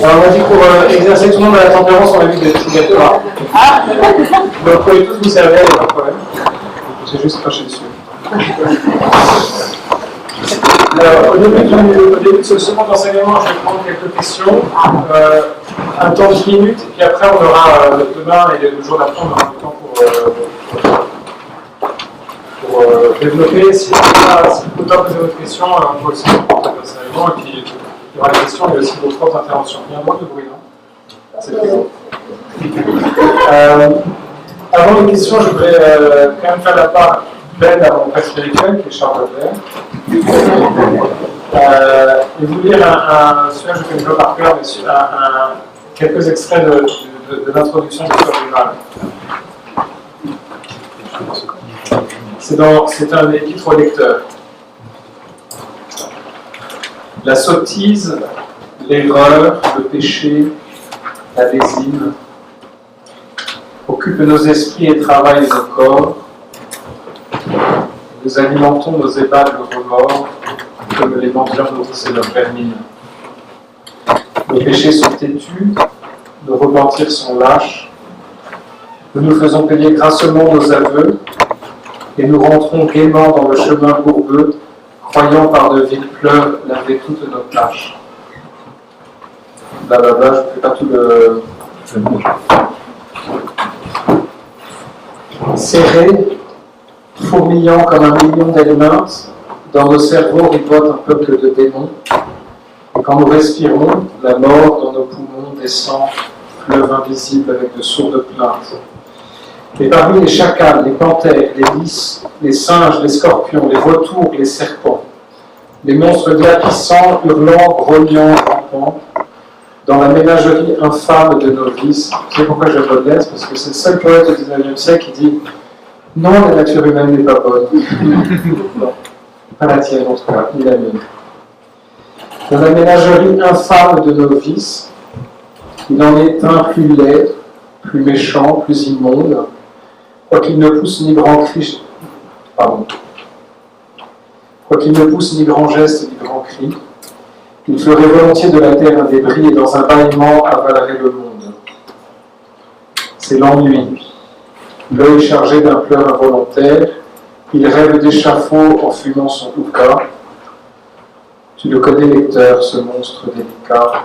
Alors, on a dit que pour exercer tout le monde à la tempérance, on a vu des petits gâteaux là. Donc, vous pouvez tous vous servir, il n'y a pas de problème. J'ai juste craché dessus. Alors, au début de ce second enseignement, je vais prendre quelques questions, un temps de 10 minutes, et puis après, on aura demain et le jour d'après, on aura du temps pour développer. Si vous pouvez poser votre question, on peut aussi répondre personnellement, et puis il y aura des questions, mais aussi vos propres interventions. Il y a un peu de bruit, non? C'est très bon. Avant les questions, je voudrais quand même faire la part belle à mon père spirituel, qui est Charles Baudelaire. Et vous lire celui-là, je ne fais pas par cœur, mais quelques extraits de l'introduction de l'histoire du mal. C'est un épître au lecteur. La sottise, l'erreur, le péché, la lésine occupent nos esprits et travaillent nos corps. Nous alimentons nos ébats de remords comme les mendiants nourrissent leur vermine. Nos péchés sont têtus, nos repentirs sont lâches. Nous nous faisons payer grassement nos aveux et nous rentrons gaiement dans le chemin courbeux, croyant par de viles pleurs laver toutes nos tâches. Blablabla, je ne fais pas tout le serré, fourmillant comme un million d'ailes minces, dans nos cerveaux ripote un peuple de démons. Et quand nous respirons, la mort dans nos poumons descend, fleuve invisible avec de sourdes plaintes. Et parmi les chacals, les panthères, les lys, les singes, les scorpions, les vautours, les serpents, les monstres glapissants, hurlant, grognant, rampant, dans la ménagerie infâme de nos vices. Vous savez pourquoi je Baudelaire? Parce que c'est le seul poète du XIXe siècle qui dit « Non, la nature humaine n'est pas bonne. » Non, pas la tienne en tout cas, ni la mienne. Dans la ménagerie infâme de nos vices, il en est un plus laid, plus méchant, plus immonde, quoiqu'il ne pousse ni grand cri, quoiqu'il ne pousse ni grand geste, ni grand cri, il ferait volontiers de la terre un débris et dans un bâillement avalerait le monde. C'est l'ennui. L'œil chargé d'un pleur involontaire, il rêve d'échafaud en fumant son hookah. Tu le connais, lecteur, ce monstre délicat.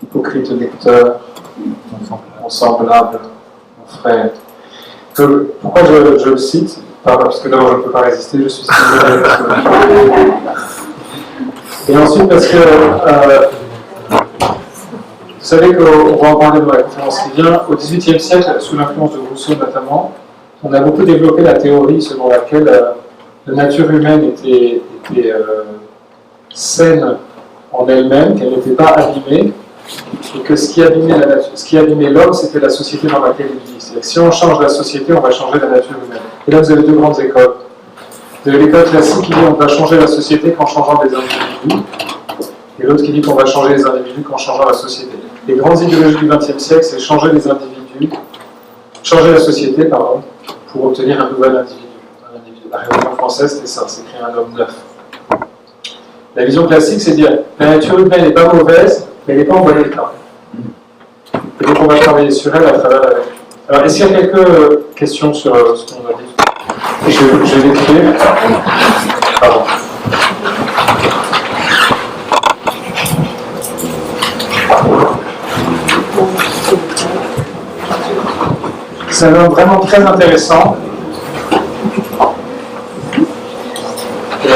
Hypocrite lecteur, mon semblable, mon frère. Pourquoi je le cite? Parce que d'abord je ne peux pas résister, je suis stimulé. Et ensuite parce que vous savez qu'on va en parler dans la conférence qui vient, au XVIIIe siècle, sous l'influence de Rousseau notamment, on a beaucoup développé la théorie selon laquelle la nature humaine était saine en elle-même, qu'elle n'était pas abîmée, et que ce qui abîmait l'homme, c'était la société dans laquelle il vit. C'est-à-dire que si on change la société, on va changer la nature humaine. Et là, vous avez deux grandes écoles. Vous avez l'école classique qui dit qu'on va changer la société qu'en changeant des individus, et l'autre qui dit qu'on va changer les individus qu'en changeant la société. Les grandes idéologies du XXe siècle, c'est changer les individus, changer la société, pardon, pour obtenir un nouvel individu. La Révolution française, c'était ça, c'est créer un homme neuf. La vision classique, c'est dire la nature humaine n'est pas mauvaise, mais elle n'est pas en bon état. Et donc on va travailler sur elle à travers la. Alors, est-ce qu'il y a quelques questions sur ce qu'on a dit? Je vais l'écrire. Pardon. C'est un homme vraiment très intéressant. Et,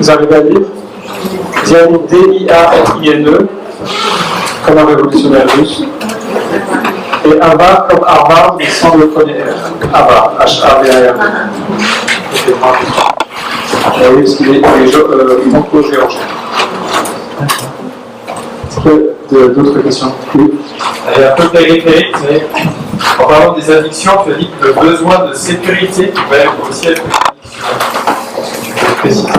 vous arrivez à lire D-I-A-R-I-N-E, comme un révolutionnaire russe. Et Harvard comme Harvard, mais sans le premier R. Harvard, H-A-V-A-R-D. Oui, parce qu'il est franco-géorgien. Est-ce qu'il y a d'autres questions? Oui. Il y a un peu de vérité, mais en parlant des addictions, tu as dit que le besoin de sécurité pouvait aussi être une addiction. Est-ce que tu peux préciser?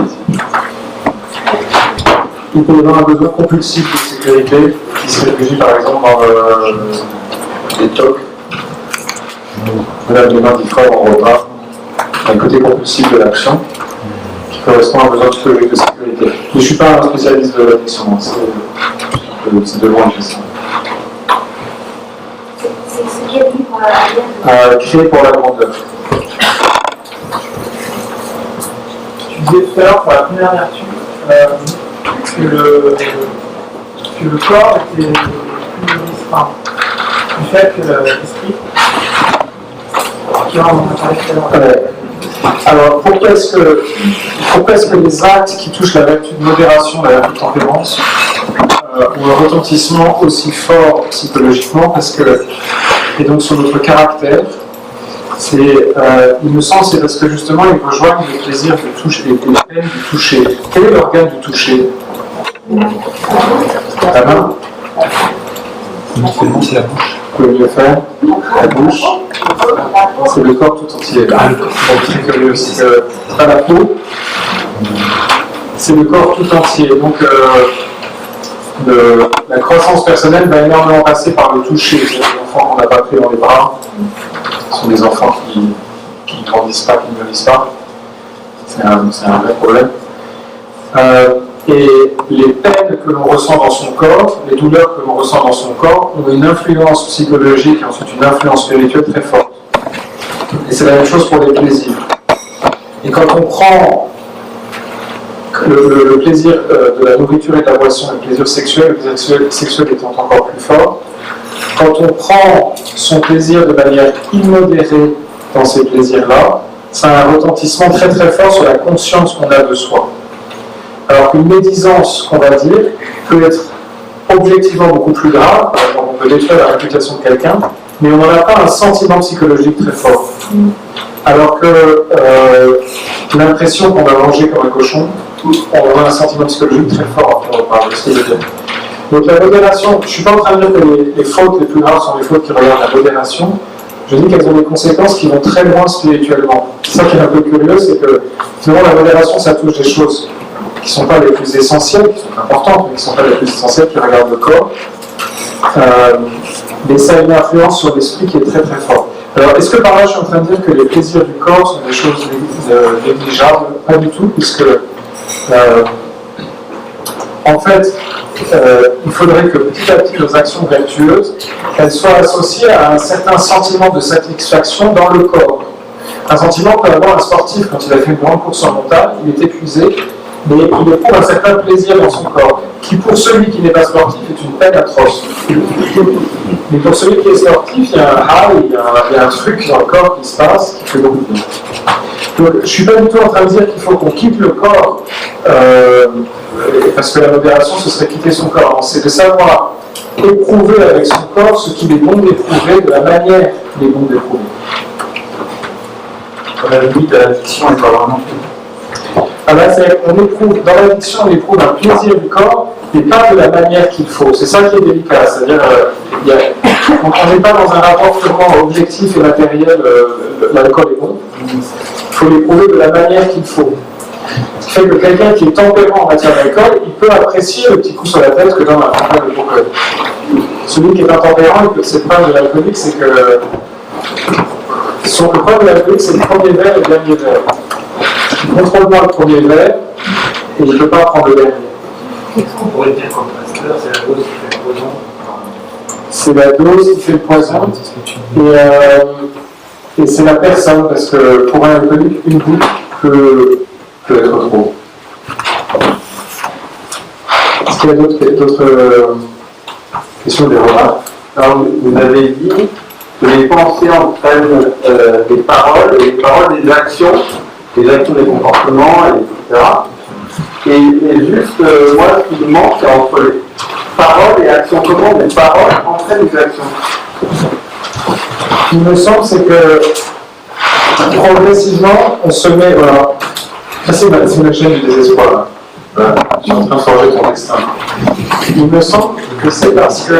Il peut y avoir un besoin compulsif de sécurité qui se réfugie par exemple dans les tocs. Voilà, demain dit fort en repas, un côté compulsif de l'action qui correspond à un besoin psychologique de sécurité. Mais je ne suis pas un spécialiste de l'addiction, c'est c'est de loin que ça. C'est créé pour la Créé pour la grandeur. Tu disais tout à l'heure pour la première vertu que le corps était plus restreint du fait que l'esprit. Alors, pourquoi est-ce que les actes qui touchent la vertu de modération, la vertu de tempérance, ont un retentissement aussi fort psychologiquement? Et donc sur notre caractère, il me semble, c'est parce que justement ils rejoignent le plaisir de toucher, les peines du toucher. Quel est l'organe du toucher? La main? C'est la bouche. Vous pouvez mieux faire? La bouche? C'est le corps tout entier. Donc très curieux aussi. C'est pas la peau, c'est le corps tout entier. Donc la croissance personnelle va énormément passer par le toucher. Les enfants qu'on n'a pas pris dans les bras sont des enfants qui ne grandissent pas, qui ne vieillissent pas. C'est un vrai problème. Et les peines que l'on ressent dans son corps, les douleurs que l'on ressent dans son corps, ont une influence psychologique et ensuite une influence spirituelle très forte. Et c'est la même chose pour les plaisirs. Et quand on prend le plaisir de la nourriture et de la boisson, le plaisir sexuel étant encore plus fort, quand on prend son plaisir de manière immodérée dans ces plaisirs-là, ça a un retentissement très très fort sur la conscience qu'on a de soi. Alors qu'une médisance, qu'on va dire, peut être objectivement beaucoup plus grave. Par exemple, on peut détruire la réputation de quelqu'un, mais on n'en a pas un sentiment psychologique très fort. Alors que l'impression qu'on a mangé comme un cochon, on a un sentiment psychologique très fort. On parle de ce que je veux dire. Donc la modération, je ne suis pas en train de dire que les fautes les plus graves sont les fautes qui regardent la modération. Je dis qu'elles ont des conséquences qui vont très loin spirituellement. C'est ça qui est un peu curieux, c'est que finalement la modération, ça touche des choses qui ne sont pas les plus essentielles, qui sont importantes, mais qui ne sont pas les plus essentielles, qui regardent le corps. Mais ça a une influence sur l'esprit qui est très très forte. Alors, est-ce que par là, je suis en train de dire que les plaisirs du corps sont des choses négligeables? Pas du tout, puisque en fait, il faudrait que petit à petit nos actions vertueuses, elles soient associées à un certain sentiment de satisfaction dans le corps. Un sentiment peut avoir un sportif quand il a fait une grande course en montagne, il est épuisé, mais il éprouve un certain plaisir dans son corps, qui pour celui qui n'est pas sportif est une peine atroce. Mais pour celui qui est sportif, il y a un high, il y a un truc dans le corps qui se passe, qui fait beaucoup de bien. Donc je ne suis pas du tout en train de dire qu'il faut qu'on quitte le corps, parce que la modération, ce serait quitter son corps. C'est de savoir éprouver avec son corps ce qu'il est bon d'éprouver, de la manière qu'il est bon d'éprouver. À la limite, l'addiction n'est pas vraiment. Ah ben, dans l'addiction, on éprouve un plaisir du corps, mais pas de la manière qu'il faut. C'est ça qui est délicat. C'est-à-dire, on n'est pas dans un rapport purement objectif et matériel, l'alcool est bon. Il faut l'éprouver de la manière qu'il faut. Ce qui fait que quelqu'un qui est tempérant en matière d'alcool, il peut apprécier le petit coup sur la tête que donne un problème de coca. Celui qui est intempérant, c'est le problème de l'alcoolique, c'est que le problème de l'alcoolique, c'est le premier verre et le dernier verre. Il contrôle pas le premier verre et il ne peut pas prendre le dernier. On pourrait dire qu'en pasteur, c'est la dose qui fait le poison. C'est la dose qui fait le poison. Et c'est la personne, parce que pour un alcoolique, une goutte peut être trop. Est-ce qu'il y a d'autres questions, des remarques? Alors, vous avez dit que les pensées entraînent des paroles, et les paroles des actions des comportements, etc. Et juste, moi, ce qui me manque, c'est entre les paroles et actions. Comment les paroles entraînent les actions? Ce qui me semble, c'est que progressivement, on se met. Voilà. C'est ma chaîne du désespoir. Là. Je suis en train de forger ton destin. Il me semble que c'est parce que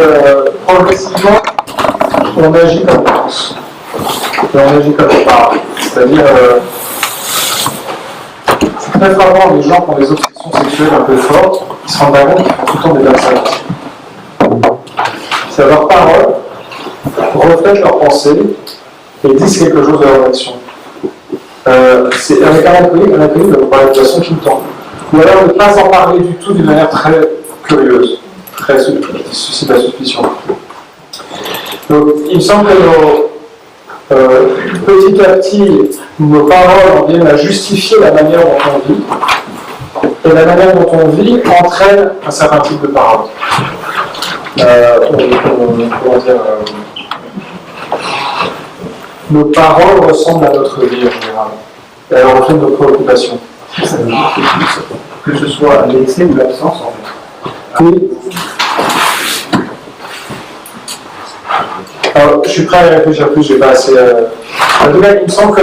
progressivement, on agit comme on pense. Et on agit comme on parle. C'est-à-dire, c'est très rarement les gens qui ont des obsessions sexuelles un peu fortes, qui se rendent compte qu'ils font tout le temps des personnes. C'est leurs paroles reflètent leurs pensées et disent quelque chose de leur action. C'est avec un alcoolique va parler de façon tout le temps. Ou alors ne pas en parler du tout d'une manière très curieuse. qui suscite la suspicion. Donc, il me semble que petit à petit, nos paroles en viennent à justifier la manière dont on vit, et la manière dont on vit entraîne un certain type de paroles. Nos paroles ressemblent à notre vie en général. Elles reflètent nos préoccupations. Ça veut dire que ce soit l'excès ou l'absence en fait. Oui. Alors, je suis prêt à y réfléchir plus, j'ai pas assez. En tout cas, il me semble que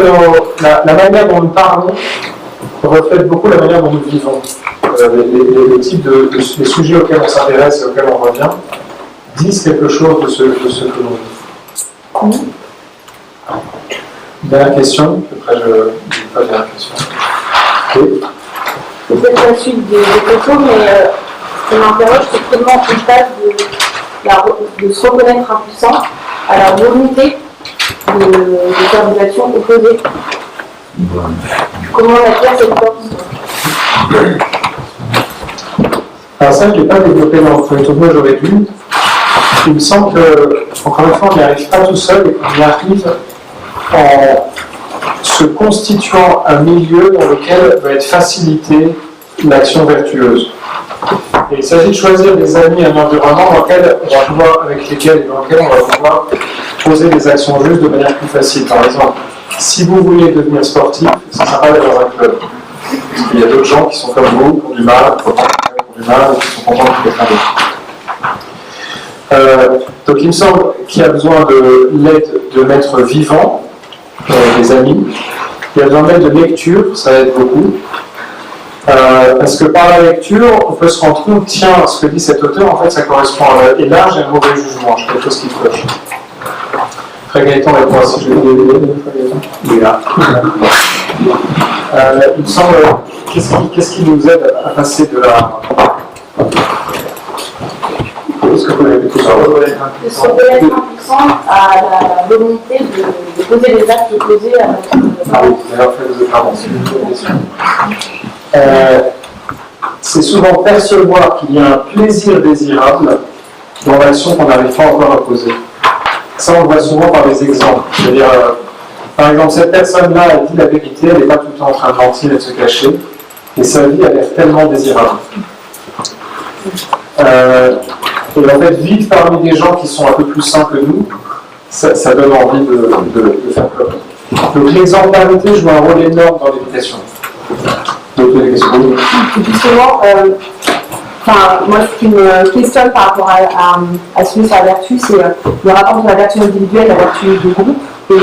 la manière dont nous parlons reflète beaucoup la manière dont nous vivons. Les types les sujets auxquels on s'intéresse et auxquels on revient disent quelque chose de ce que l'on vit. Dernière question, après je dis pas dernière question. Okay. C'est peut-être la suite des propos, mais ce qui m'interroge, c'est comment on passe de se reconnaître impuissant à la volonté de faire des actions opposées. Comment on acquiert cette force? Alors ça, je ne l'ai pas développé dans le feuilleton, j'aurais dû. Il me semble que, encore une fois, on n'y arrive pas tout seul, et qu'on y arrive en se constituant un milieu dans lequel va être facilitée l'action vertueuse. Et il s'agit de choisir des amis, un environnement dans lequel on va pouvoir, avec lesquels on va pouvoir poser des actions justes de manière plus facile. Par exemple, si vous voulez devenir sportif, c'est sympa d'être dans un club. Parce qu'il y a d'autres gens qui sont comme vous, qui ont du mal, et qui sont contents de quelqu'un d'autre. Donc il me semble qu'il y a besoin de l'aide de maîtres vivants, des amis. Il y a besoin d'aide de lecture, ça aide beaucoup. Parce que par la lecture, on peut se rendre compte, tiens, ce que dit cet auteur, en fait, ça correspond à... Et là, j'ai un mauvais jugement, j'ai quelque chose qui cloche. Frère Gaëtan, répond si je vais il est là. Il me semble, qu'est-ce qui nous aide à passer de la... Est-ce que vous pouvez répéter ça? De se reconnaître impuissant à la volonté de poser les actes opposés à notre Ah oui, d'ailleurs, c'est une bonne question. C'est souvent percevoir qu'il y a un plaisir désirable dans l'action qu'on n'arrive pas encore à poser. Ça, on le voit souvent par des exemples. C'est-à-dire, par exemple, cette personne-là, elle dit la vérité, elle n'est pas tout le temps en train de mentir et de se cacher, et sa vie a l'air tellement désirable. Et en fait, vivre parmi des gens qui sont un peu plus sains que nous, ça donne envie de faire peur. Donc l'exemplarité joue un rôle énorme dans l'éducation. Justement, moi ce qui me questionne par rapport à ce sur la vertu, c'est le rapport entre la vertu individuelle et la vertu de groupe, et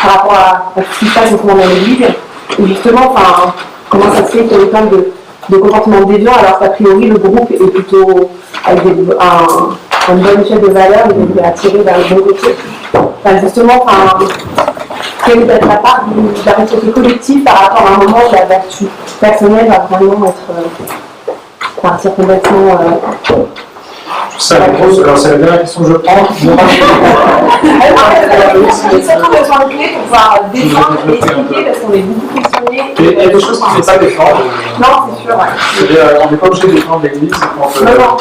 par rapport à ce qui se passe en ce moment dans l'Église, et justement, comment ça se fait qu'il y a autant de comportements déviants alors qu'a priori le groupe est plutôt avec une bonne échelle de valeur et est attiré vers le bon côté. Justement, quelle est la part de la responsabilité collective par rapport à un moment où la vertu personnelle va vraiment partir complètement. C'est la dernière question que je prends. J'ai certainement besoin de clés pour pouvoir défendre et expliquer parce qu'on est beaucoup questionné. Il y a des choses qui ne fait pas défendre. Non, c'est sûr, ouais. C'est-à-dire, on n'est pas obligé de défendre l'Église. Non.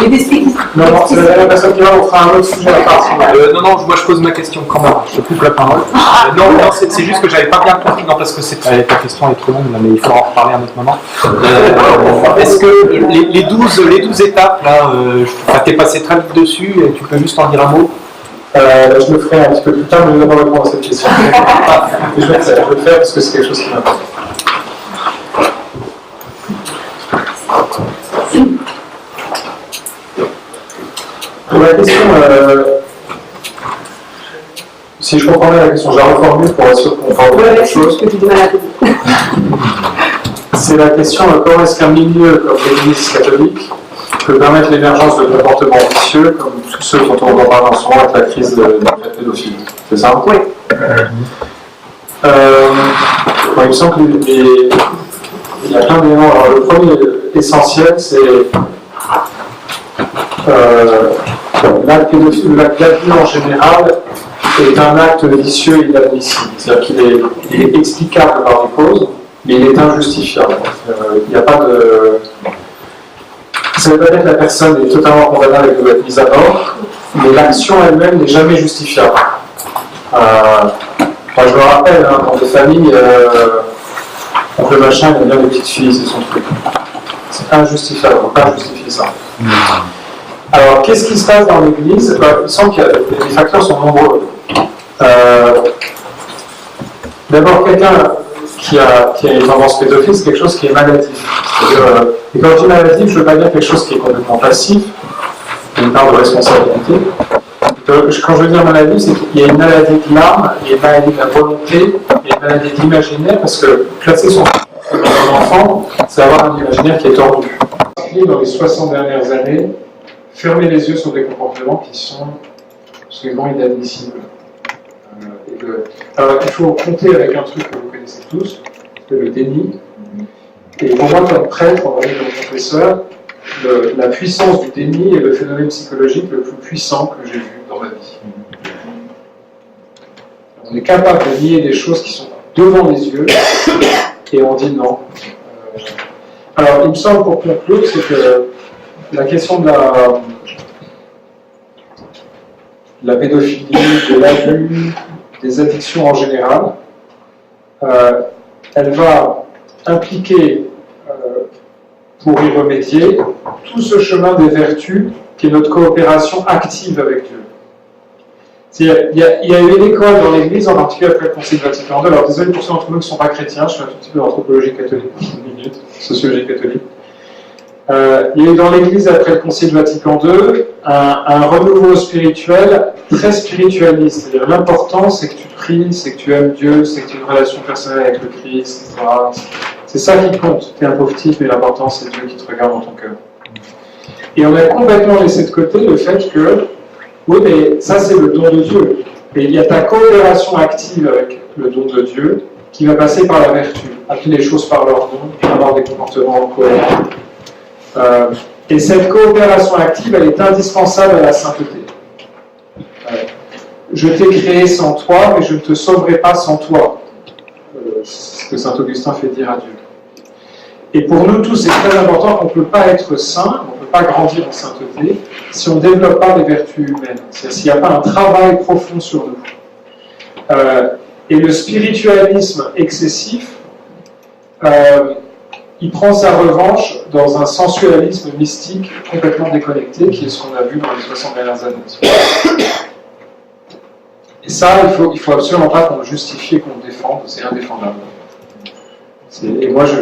Mais d'expliquer. Non, c'est la dernière personne qui va, on fera un autre sujet à part. Non, moi je pose ma question quand même. Je coupe la parole. Non, c'est juste que j'avais pas bien compris. Non, parce que ta question est trop longue, mais il faudra en reparler à un autre moment. Est-ce que les 12 étapes, là, t'es passé très vite dessus, et tu peux juste en dire un mot? Je le ferai un petit peu plus tard, mais je vais d'abord répondre à cette question. Je vais le faire parce que c'est quelque chose qui m'importe. Pour la question, si je comprends bien la question, je la reformule pour être sûr qu'on parle de la même chose. C'est la question comment est-ce qu'un milieu comme l'Église catholique peut permettre l'émergence de comportements vicieux comme tous ceux dont on parle en ce moment avec la crise de la pédophilie. C'est ça? Oui. Il me semble qu'il y a plein d'éléments. Alors, le premier essentiel, c'est l'acte pédophile, l'acte d'abus en général est un acte vicieux et inadmissible. C'est-à-dire qu'il est explicable par des causes, mais il est injustifiable. Il n'y a pas de... ça ne veut pas dire que la personne est totalement condamnable et doit être mise à mort, mais l'action elle-même n'est jamais justifiable. Moi, je me rappelle, hein, dans des familles, donc le machin, il aime bien les petites filles, c'est son truc. C'est injustifiable, on ne peut pas justifier ça. Alors, qu'est-ce qui se passe dans l'Église? Il semble que les facteurs sont nombreux. D'abord, quelqu'un qui a une tendance pédophile, c'est quelque chose qui est maladif. C'est-à-dire, et quand je dis maladif, je ne veux pas dire quelque chose qui est complètement passif, une part de responsabilité. Quand je veux dire maladif, c'est qu'il y a une maladie de l'âme, il y a une maladie de la volonté, il y a une maladie de l'imaginaire, parce que classer son enfant, c'est avoir un imaginaire qui est tordu. Dans les 60 dernières années, fermer les yeux sur des comportements qui sont absolument inadmissibles. Alors, il faut compter avec un truc que vous connaissez tous, c'est le déni. Et pour moi, comme prêtre, comme professeur, la puissance du déni est le phénomène psychologique le plus puissant que j'ai vu dans ma vie. On est capable de nier des choses qui sont devant les yeux, et on dit non. Alors, il me semble, pour conclure, c'est que la question de la pédophilie, de l'abus, des addictions en général, elle va impliquer, pour y remédier, tout ce chemin des vertus qui est notre coopération active avec Dieu. Il y a eu une école dans l'Église, en particulier après le Concile Vatican II. Alors désolé pour ceux d'entre nous qui ne sont pas chrétiens, je fais un tout petit peu d'anthropologie catholique, une minute, sociologie catholique. Il y a eu dans l'Église après le Concile Vatican II un renouveau spirituel très spiritualiste. C'est-à-dire l'important c'est que tu pries, c'est que tu aimes Dieu, c'est que tu as une relation personnelle avec le Christ, etc. C'est ça qui compte. Tu es un pauvre type, mais l'important c'est Dieu qui te regarde dans ton cœur. Et on a complètement laissé de côté le fait que, oui, mais ça c'est le don de Dieu. Et il y a ta coopération active avec le don de Dieu qui va passer par la vertu. Appeler les choses par leur nom, avoir des comportements cohérents. Et cette coopération active, elle est indispensable à la sainteté. Je t'ai créé sans toi, mais je ne te sauverai pas sans toi. C'est ce que saint Augustin fait dire à Dieu. Et pour nous tous, c'est très important qu'on ne peut pas être saint, on ne peut pas grandir en sainteté, si on ne développe pas les vertus humaines. C'est-à-dire s'il n'y a pas un travail profond sur nous. Et le spiritualisme excessif, il prend sa revanche dans un sensualisme mystique complètement déconnecté, qui est ce qu'on a vu dans les 60 dernières années. Et ça, il faut absolument pas qu'on le justifie et qu'on le défende, c'est indéfendable. Et moi, je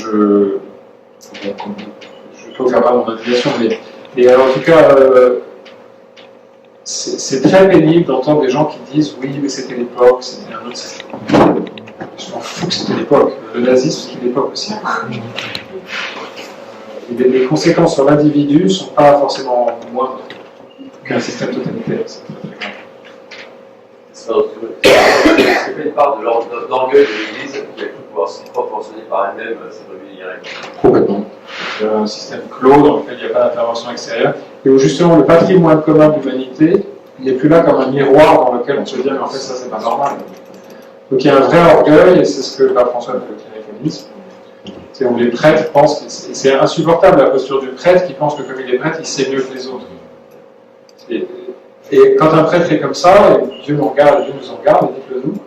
peux faire pas mon indignation, mais alors, en tout cas, c'est très pénible d'entendre des gens qui disent oui, mais c'était l'époque, c'était un autre système. Je m'en fous que c'était l'époque. Le nazisme, c'était l'époque aussi. Les conséquences sur l'individu ne sont pas forcément moindres qu'un système totalitaire. C'est pas une part de l'orgueil de l'Église qui a pu pouvoir se proportionner par elle-même cette régularité. Complètement. Un système clos dans lequel il n'y a pas d'intervention extérieure et où justement le patrimoine commun de l'humanité n'est plus là comme un miroir dans lequel on se dit mais en fait ça c'est pas normal. Donc il y a un vrai orgueil et c'est ce que Pape François appelle le cléricalisme. C'est où les prêtres pensent, et c'est insupportable la posture du prêtre qui pense que comme il est prêtre il sait mieux que les autres. Et quand un prêtre est comme ça, et Dieu nous regarde, Dieu nous en regarde, et dites-le nous.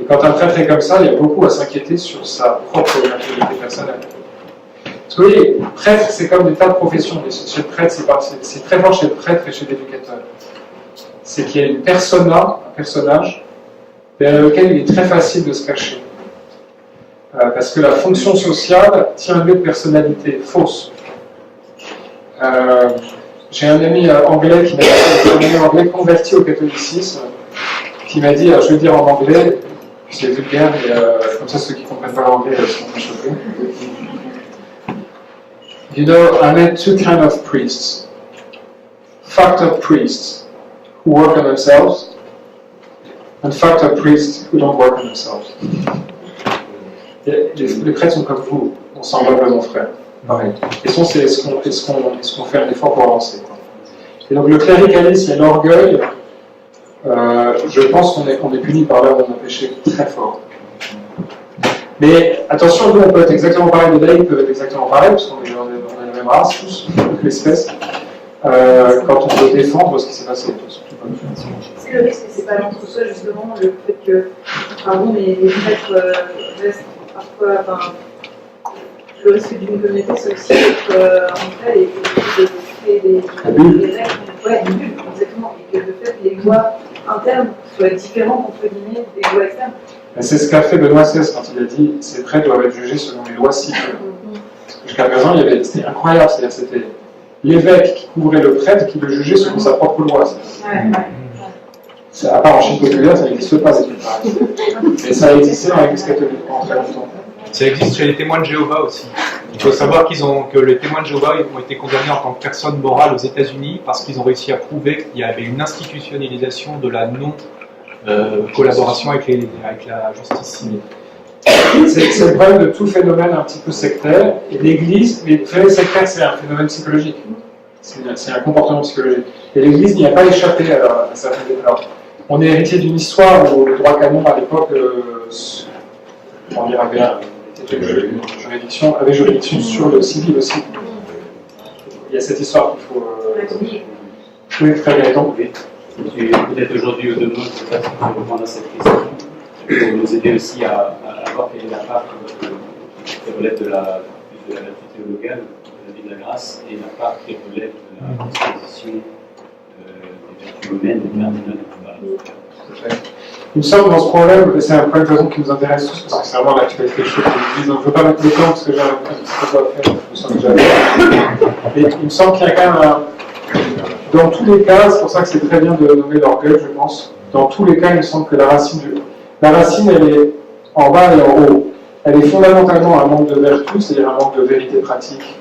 Et quand un prêtre est comme ça, il y a beaucoup à s'inquiéter sur sa propre maturité personnelle. Parce que vous voyez, prêtre, c'est comme des tas de professions. Chez le prêtre, c'est très fort chez le prêtre et chez l'éducateur. C'est qu'il y a une persona, un personnage, derrière lequel il est très facile de se cacher. Parce que la fonction sociale tient lieu de personnalité fausse. J'ai un ami anglais qui m'a dit, un ami anglais converti au catholicisme, qui m'a dit, je vais dire en anglais, c'est vulgaire, mais comme ça ceux qui ne comprennent pas l'anglais sont pas choqués. You know, I met two kinds of priests. Fucked up priests who work on themselves, and fucked up priests who don't work on themselves. Les prêtres sont comme vous, on semble mon frère. Pareil. Et est-ce qu'on fait un effort pour avancer, quoi. Et donc le cléricalisme et l'orgueil, je pense qu'on est puni par là où on a péché très fort. Mais attention, nous on peut être exactement pareil, les laïcs peuvent être exactement pareil, parce qu'on est dans la même même race, tous, toute l'espèce, quand on veut défendre ce qui s'est passé. Est-ce que le risque, c'est pas l'entre-soi, justement, le fait que, pardon, mais les prêtres restent parfois, enfin, le risque d'une communauté, c'est aussi d'être entre elles et de créer des règles, ouais, une bulle, exactement, et que de fait, les lois internes soient différentes, entre guillemets, des lois externes. C'est ce qu'a fait Benoît XVI quand il a dit « ces prêtres doivent être jugés selon les lois civiles ». Jusqu'à présent, c'était incroyable, c'est-à-dire c'était l'évêque qui couvrait le prêtre qui le jugeait selon sa propre loi. À part en Chine populaire, ça n'existe pas, des trucs pareils. Mais ça a existé dans l'Église catholique pendant très longtemps. Ça existe chez les témoins de Jéhovah aussi. Il faut savoir que les témoins de Jéhovah ont été condamnés en tant que personnes morales aux États-Unis parce qu'ils ont réussi à prouver qu'il y avait une institutionnalisation de la non-collaboration avec la justice civile. C'est le problème de tout phénomène un petit peu sectaire. Et l'Église, les phénomènes sectaires, c'est un phénomène psychologique. C'est un comportement psychologique. Et l'Église n'y a pas échappé à certaines époques. On est héritier d'une histoire où le droit canon, à l'époque, avait juridiction sur le civil aussi. Il y a cette histoire qu'il faut... Oui, très bien. Donc, peut-être aujourd'hui ou demain, je ne sais pas si on peut répondre à cette question, pour nous aider aussi à voir quelle est la part qui relève de la vertu théologale, de la vie de la grâce, et la part qui relève de la disposition des vertus humaines, des cardinaux, etc. Il me semble dans ce problème, et c'est un problème de façon qui nous intéresse tous, parce que c'est vraiment l'actualité chaude de l'Église, donc je ne veux pas mettre le temps parce que j'ai un petit peu à faire, je me sens déjà bien. Mais il me semble qu'il y a quand même dans tous les cas, c'est pour ça que c'est très bien de nommer l'orgueil, je pense, dans tous les cas, il me semble que la racine, elle est en bas et en haut. Elle est fondamentalement un manque de vertu, c'est-à-dire un manque de vérité pratique,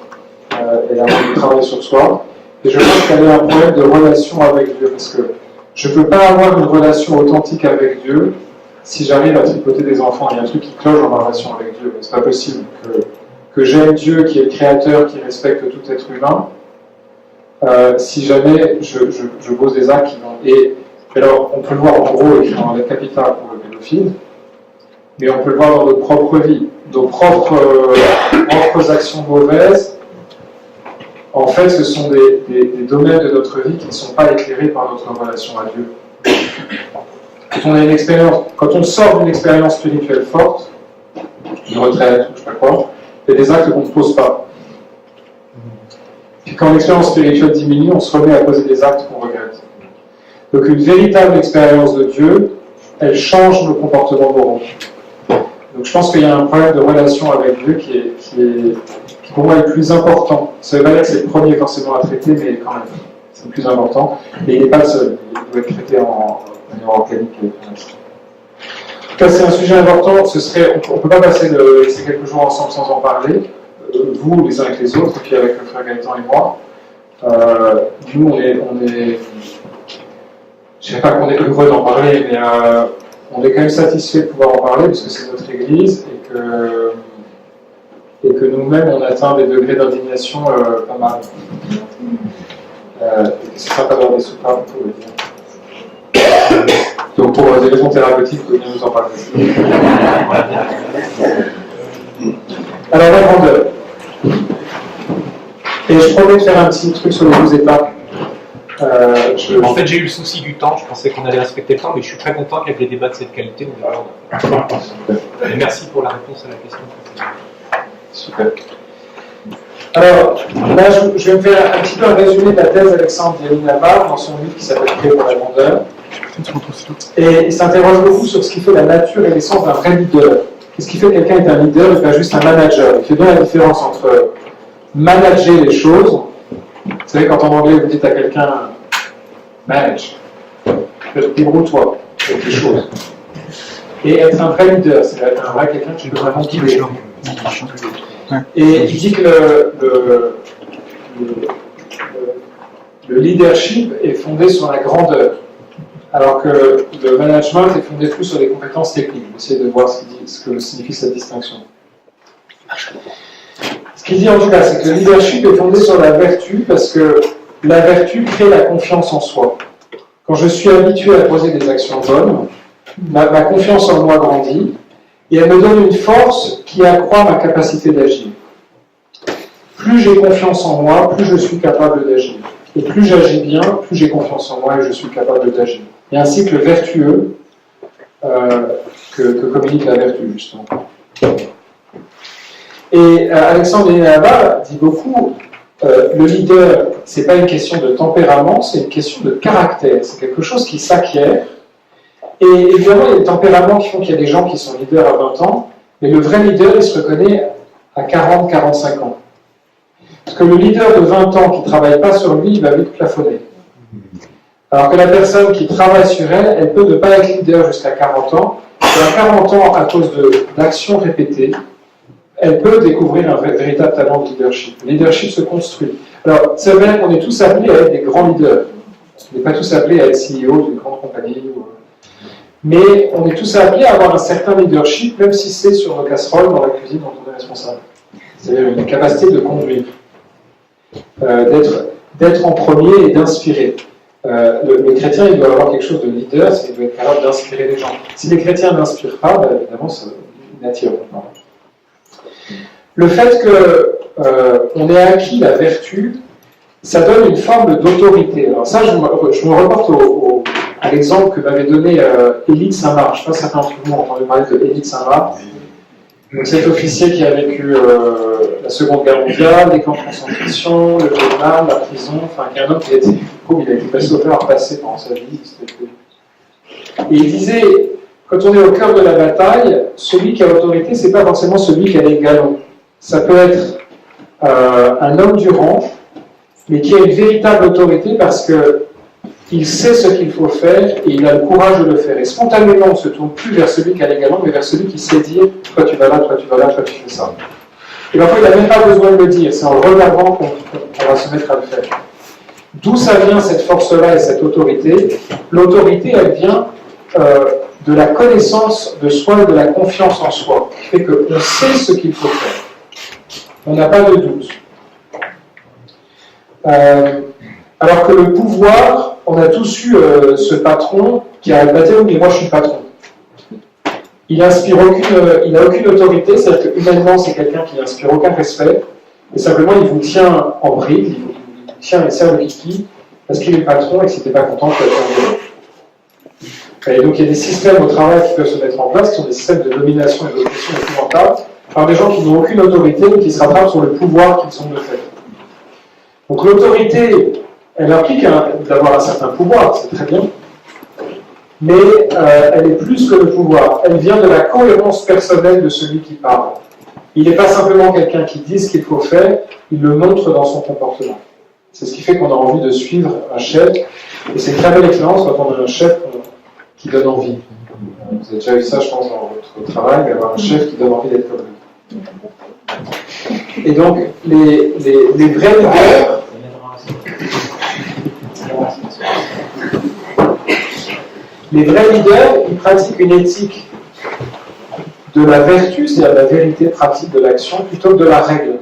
et un manque de travail sur soi. Et je pense qu'elle est un problème de relation avec Dieu, parce que je ne peux pas avoir une relation authentique avec Dieu si j'arrive à tripoter des enfants. Il y a un truc qui cloche dans ma relation avec Dieu. C'est pas possible que j'aime Dieu qui est le créateur, qui respecte tout être humain, si jamais je pose des actes qui vont... Et alors, on peut le voir en gros écrit dans la capitale pour le pédophile, mais on peut le voir dans notre propre vie. Nos propres actions mauvaises, en fait, ce sont des domaines de notre vie qui ne sont pas éclairés par notre relation à Dieu. Quand on sort d'une expérience spirituelle forte, une retraite, je ne sais pas quoi, il y a des actes qu'on ne pose pas. Puis quand l'expérience spirituelle diminue, on se remet à poser des actes qu'on regrette. Donc une véritable expérience de Dieu, elle change nos comportements moraux. Donc je pense qu'il y a un problème de relation avec Dieu qui pour moi est le plus important. Ça veut pas dire que c'est le premier forcément à traiter, mais quand même, c'est le plus important. Et il n'est pas le seul, il doit être traité en manière organique. En tout cas, c'est un sujet important. On ne peut pas passer ces quelques jours ensemble sans en parler. Vous, les uns avec les autres, et puis avec le frère Gaëtan et moi. Nous, on est je ne sais pas qu'on est heureux d'en parler, mais on est quand même satisfait de pouvoir en parler, parce que c'est notre Église, et que nous-mêmes, on atteint des degrés d'indignation pas mal. C'est sympa d'avoir des soupapes, pour le dire. Donc pour des raisons thérapeutiques, vous pouvez nous en parler. Alors la grandeur. Et je promets de faire un petit truc sur les 12 étapes. En fait, j'ai eu le souci du temps, je pensais qu'on allait respecter le temps, mais je suis très content qu'avec les débats de cette qualité, nous allons. Et merci pour la réponse à la question. Super. Alors, là, je vais me faire un petit peu un résumé de la thèse d'Alexandre Diamine-Labarre dans son livre qui s'appelle Créer pour la grandeur. Et il s'interroge beaucoup sur ce qui fait la nature et l'essence d'un vrai leader. Qu'est-ce qui fait que quelqu'un est un leader et pas juste un manager? Il fait bien la différence entre manager les choses. Vous savez, quand en anglais vous dites à quelqu'un manage, débrouille-toi avec les choses. Et être un vrai leader, c'est être un vrai quelqu'un qui peut vraiment guider. Et je dis que le leadership est fondé sur la grandeur, alors que le management est fondé plus sur les compétences techniques. Essayez de voir ce que signifie cette distinction. Ce qu'il dit en tout cas, c'est que le leadership est fondé sur la vertu, parce que la vertu crée la confiance en soi. Quand je suis habitué à poser des actions bonnes, ma confiance en moi grandit, et elle me donne une force qui accroît ma capacité d'agir. plus j'ai confiance en moi, plus je suis capable d'agir. Et plus j'agis bien, plus j'ai confiance en moi et je suis capable d'agir. Il y a un cycle vertueux que communique la vertu, justement. Et Alexandre Denis-Navarre dit beaucoup, le leader, c'est pas une question de tempérament, c'est une question de caractère. C'est quelque chose qui s'acquiert. Et évidemment, il y a des tempéraments qui font qu'il y a des gens qui sont leaders à 20 ans, mais le vrai leader, il se reconnaît à 40-45 ans. Parce que le leader de 20 ans qui ne travaille pas sur lui, il va vite plafonner. Alors que la personne qui travaille sur elle, elle peut ne pas être leader jusqu'à 40 ans, et à 40 ans, à cause d'actions répétées, elle peut découvrir un véritable talent de leadership. Le leadership se construit. Alors, c'est vrai qu'on est tous appelés à être des grands leaders. On n'est pas tous appelés à être CEO d'une grande compagnie. Mais on est tous appelés à avoir un certain leadership, même si c'est sur nos casseroles dans la cuisine dont on est responsable. C'est-à-dire une capacité de conduire, d'être en premier et d'inspirer. Le chrétien, il doit avoir quelque chose de leader, c'est qu'il doit être capable d'inspirer les gens. Si les chrétiens n'inspirent pas, ben, évidemment, ils n'attireront pas. Le fait qu'on ait acquis la vertu, ça donne une forme d'autorité. Alors ça, je me reporte à l'exemple que m'avait donné Élie de Saint-Marc. Je ne sais pas si certains d'entre vous ont entendu parler de Élie de Saint-Marc. Donc cet officier qui a vécu la Seconde Guerre mondiale, les camps de concentration, le Vietnam, la prison, enfin qui est un homme qui a été passé au cœur passé pendant sa vie. Et il disait, quand on est au cœur de la bataille, celui qui a l'autorité, c'est pas forcément celui qui a les galons. Ça peut être un homme du rang, mais qui a une véritable autorité parce qu'il sait ce qu'il faut faire et il a le courage de le faire. Et spontanément, on ne se tourne plus vers celui qui a les galons, mais vers celui qui sait dire « toi tu vas là, toi tu vas là, toi tu fais ça ». Et parfois, il n'a même pas besoin de le dire, c'est en le regardant qu'on va se mettre à le faire. D'où ça vient cette force-là et cette autorité? L'autorité, elle vient de la connaissance de soi et de la confiance en soi, qui fait qu'on sait ce qu'il faut faire. On n'a pas de doute. Alors que le pouvoir, on a tous eu ce patron qui a battu, mais moi je suis patron. Il n'a aucune autorité, c'est-à-dire que humainement c'est quelqu'un qui n'inspire aucun respect, et simplement il vous tient en bride, il vous tient et sert le kiki, parce qu'il est le patron et que si tu n'es pas content, tu vas faire et donc il y a des systèmes au travail qui peuvent se mettre en place, qui sont des systèmes de domination et d'oppression épouvantables, par des gens qui n'ont aucune autorité, mais qui se rattrapent sur le pouvoir qu'ils sont de fait. Donc l'autorité, elle implique d'avoir un certain pouvoir, c'est très bien, mais elle est plus que le pouvoir. Elle vient de la cohérence personnelle de celui qui parle. Il n'est pas simplement quelqu'un qui dit ce qu'il faut faire, il le montre dans son comportement. C'est ce qui fait qu'on a envie de suivre un chef, et c'est une très belle expérience quand on a un chef qui donne envie. Vous avez déjà eu ça, je pense, dans votre travail, mais avoir un chef qui donne envie d'être comme lui. Et donc, les vrais leaders, ils pratiquent une éthique de la vertu, c'est-à-dire la vérité pratique de l'action, plutôt que de la règle.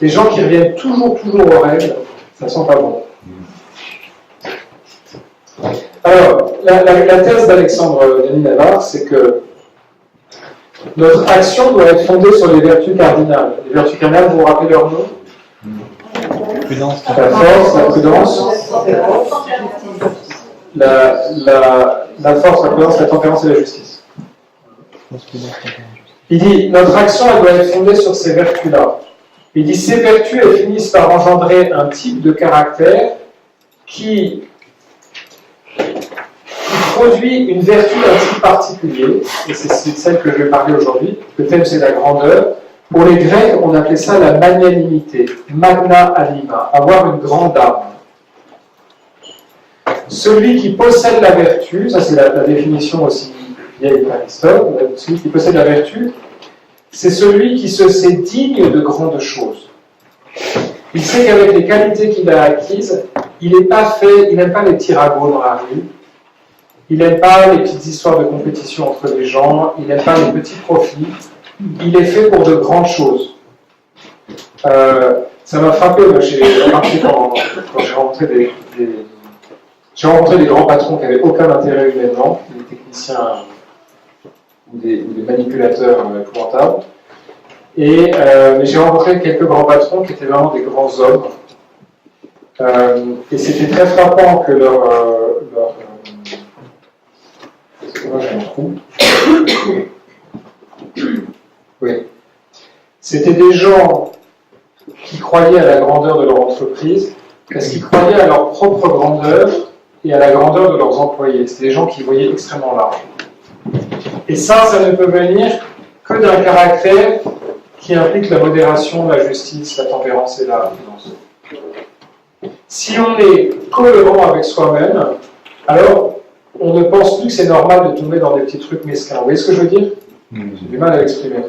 Les gens qui reviennent toujours aux règles, ça sent pas bon. Alors, la thèse d'Alexandre Denis-Navarre, c'est que notre action doit être fondée sur les vertus cardinales. Les vertus cardinales, vous vous rappelez leur nom? Prudence. La force, la prudence, la force, la prudence, la tempérance et la justice. Il dit, notre action, elle doit être fondée sur ces vertus-là. Il dit, ces vertus, elles finissent par engendrer un type de caractère qui produit une vertu d'un type particulier, et c'est celle que je vais parler aujourd'hui. Le thème, c'est la grandeur. Pour les Grecs, on appelait ça la magnanimité, magna anima, avoir une grande âme. Celui qui possède la vertu, ça c'est la définition aussi vieille d'Aristote, celui qui possède la vertu, c'est celui qui se sait digne de grandes choses. Il sait qu'avec les qualités qu'il a acquises, il n'aime pas les tiragots dans la rue, il n'aime pas les petites histoires de compétition entre les gens, il n'aime pas les petits profits, il est fait pour de grandes choses. Ça m'a frappé, j'ai remarqué quand j'ai rencontré des grands patrons qui n'avaient aucun intérêt humainement, des techniciens ou des manipulateurs épouvantables. Mais j'ai rencontré quelques grands patrons qui étaient vraiment des grands hommes. Et c'était très frappant que excusez-moi, j'ai un trou. Oui. C'était des gens qui croyaient à la grandeur de leur entreprise parce qu'ils croyaient à leur propre grandeur et à la grandeur de leurs employés. C'était des gens qui voyaient extrêmement large. Et ça ne peut venir que d'un caractère qui implique la modération, la justice, la tempérance et la finance. Si on est cohérent avec soi-même, alors on ne pense plus que c'est normal de tomber dans des petits trucs mesquins. Vous voyez ce que je veux dire? J'ai du mal à l'exprimer.